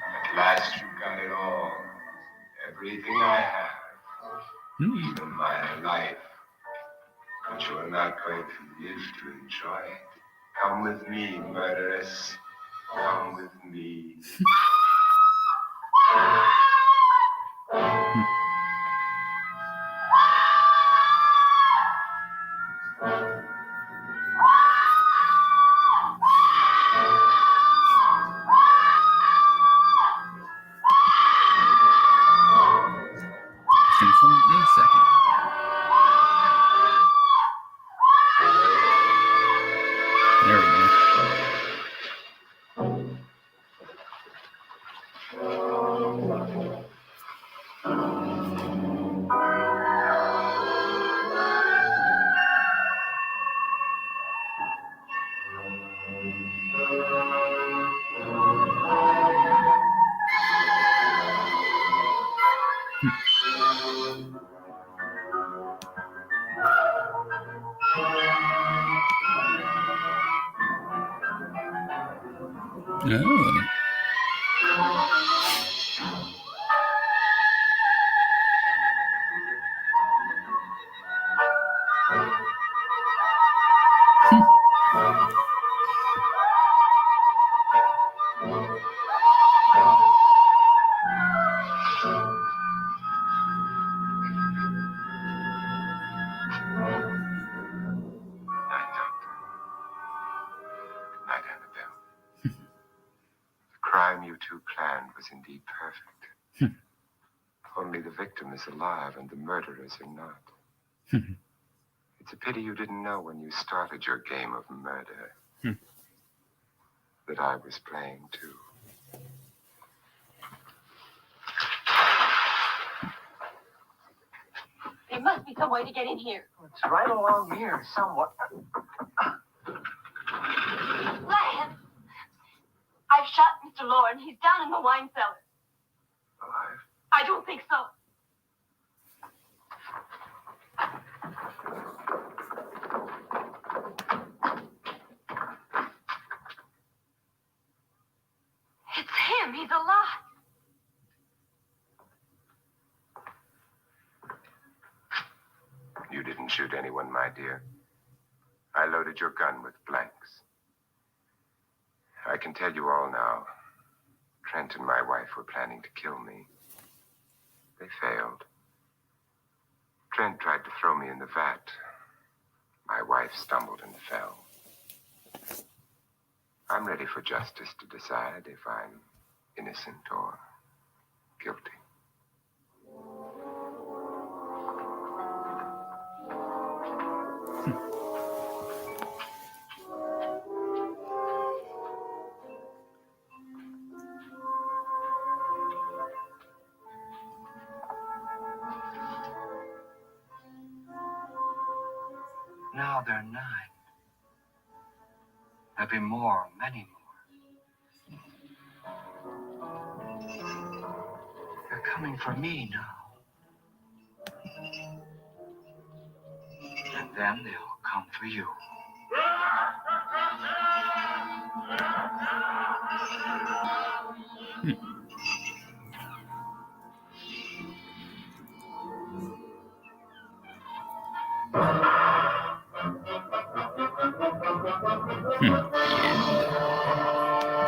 At last you got it all. Everything I have. Even my life. But you are not going to live to enjoy it. Come with me, murderess. Come with me. Gonna film in a second. There we go. Oh. Night, Doctor. Good night, Annabelle. The crime you two planned was indeed perfect. Only the victim is alive and the murderers are not. It's a pity you didn't know when you started your game of murder that I was playing too. There must be some way to get in here. It's right along here, somewhat. Lad! I've shot Mr. Lauren. He's down in the wine cellar. Alive? I don't think so. It's him. He's alive. You didn't shoot anyone, my dear. I loaded your gun with blanks. I can tell you all now. Trent and my wife were planning to kill me. They failed. Trent tried to throw me in the vat. My wife stumbled and fell. I'm ready for justice to decide if I'm innocent or guilty. Now they're 9. There'll be more, many more. They're coming for me now. And then they'll come for you.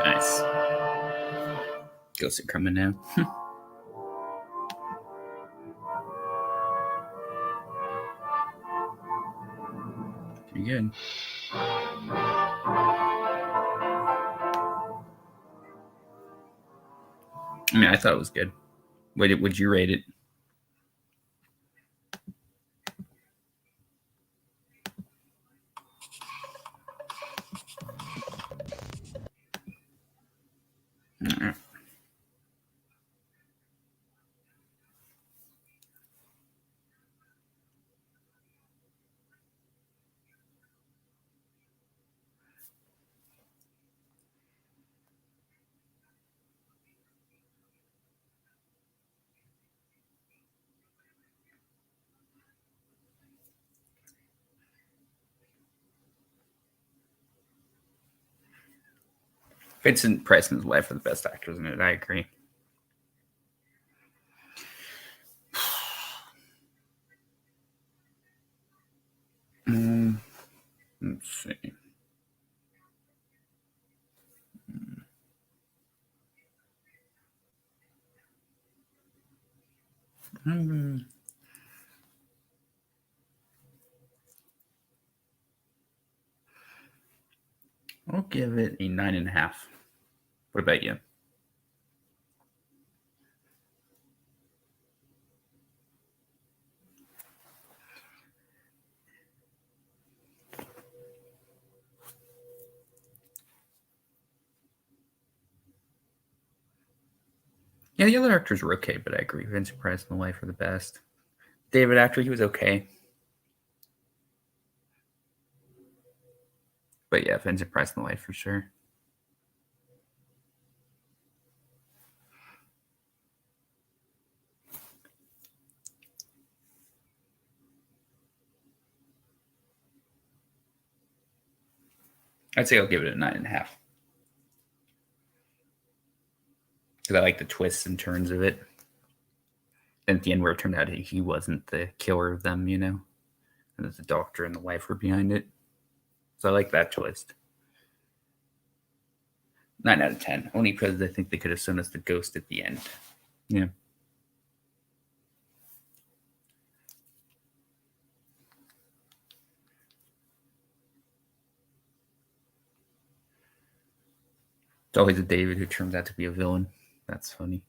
Nice. Ghosts are coming now. Pretty good. I mean, I thought it was good. Would you rate it? Vincent Price and his wife are the best actors in it. I agree. Let's see. I'll give it a 9.5. What about you? Yeah, the other actors were okay, but I agree. Vincent Price and the wife are the best. David actor, he was okay. But yeah, Vincent Price and the wife for sure. I'd say I'll give it a 9.5. Because I like the twists and turns of it. And at the end where it turned out he wasn't the killer of them, and that the doctor and the wife were behind it. So I like that twist. 9 out of 10. Only because I think they could have shown us the ghost at the end. Yeah. It's always a David who turns out to be a villain. That's funny.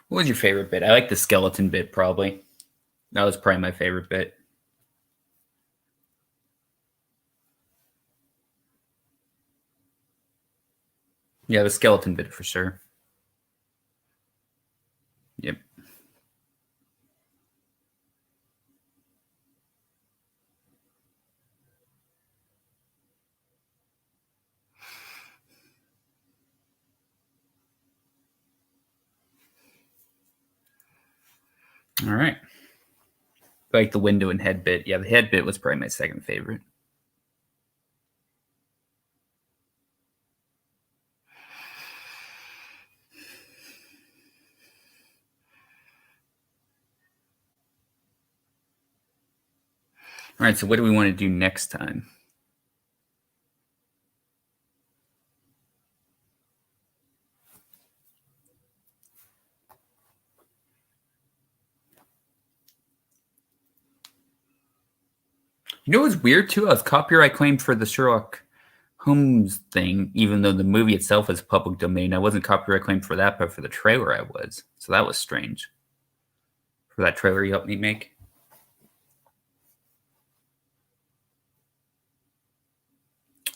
What was your favorite bit? I like the skeleton bit, probably. That was probably my favorite bit. Yeah, the skeleton bit for sure. Yep. All right. I like the window and head bit. Yeah, the head bit was probably my second favorite. All right, so what do we want to do next time? You know what's weird too? I was copyright claimed for the Sherlock Holmes thing, even though the movie itself is public domain, I wasn't copyright claimed for that, but for the trailer I was. So that was strange. For that trailer you helped me make.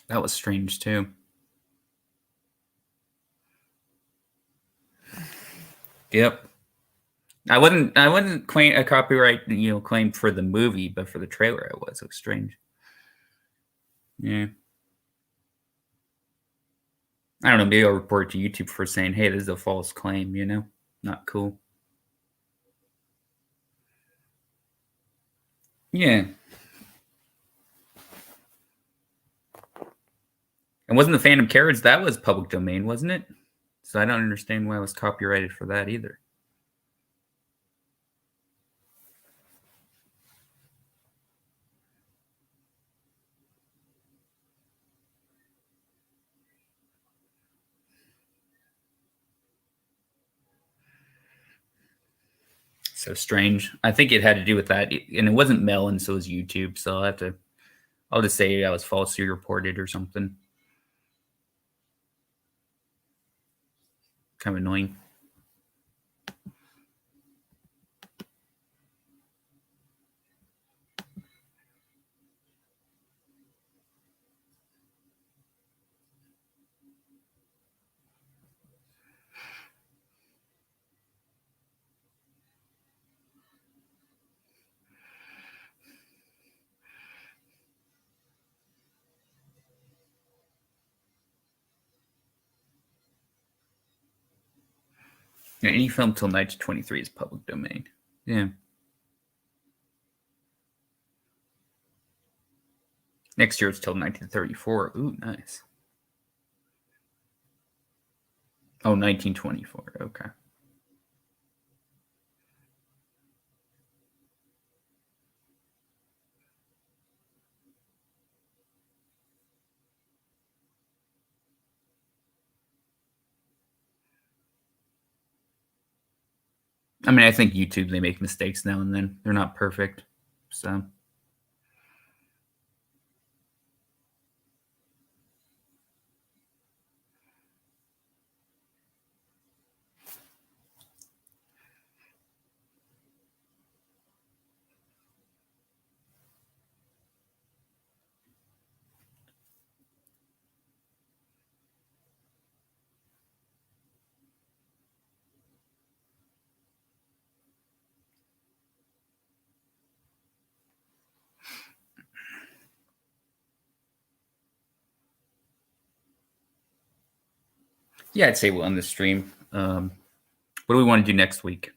That was strange too. Yep. I wasn't claim a copyright, claimed for the movie, but for the trailer I was. It was strange. Yeah. I don't know, maybe I'll report to YouTube for saying, hey, this is a false claim, Not cool. Yeah. And wasn't the Phantom Carriage, that was public domain, wasn't it? So I don't understand why I was copyrighted for that either. So strange. I think it had to do with that. And it wasn't Melon, so it was YouTube. So I'll just say I was falsely reported or something. Kind of annoying. Yeah, any film till 1923 is public domain. Yeah. Next year it's till 1934. Ooh, nice. Oh, 1924. Okay. I mean, I think YouTube, they make mistakes now and then. They're not perfect. So. Yeah, I'd say we'll end the stream. What do we want to do next week?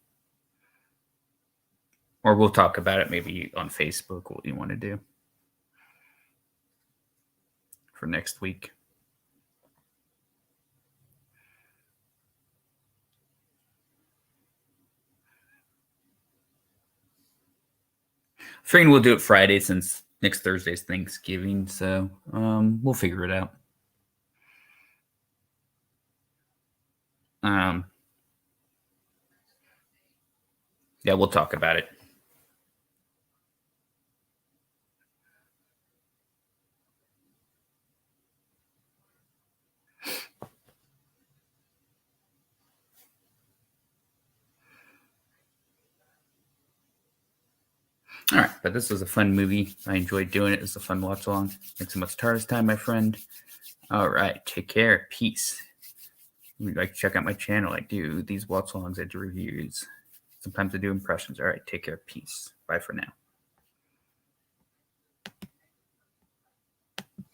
Or we'll talk about it maybe on Facebook, what you want to do for next week. Figuring we'll do it Friday since next Thursday's Thanksgiving, so we'll figure it out. Yeah, we'll talk about it. All right, but this was a fun movie. I enjoyed doing it. It was a fun watch along. Thanks so much, TARDIS time, my friend. All right, take care. Peace. If you'd like to check out my channel, I do these watch alongs, I do reviews. Sometimes I do impressions. All right, take care. Peace. Bye for now.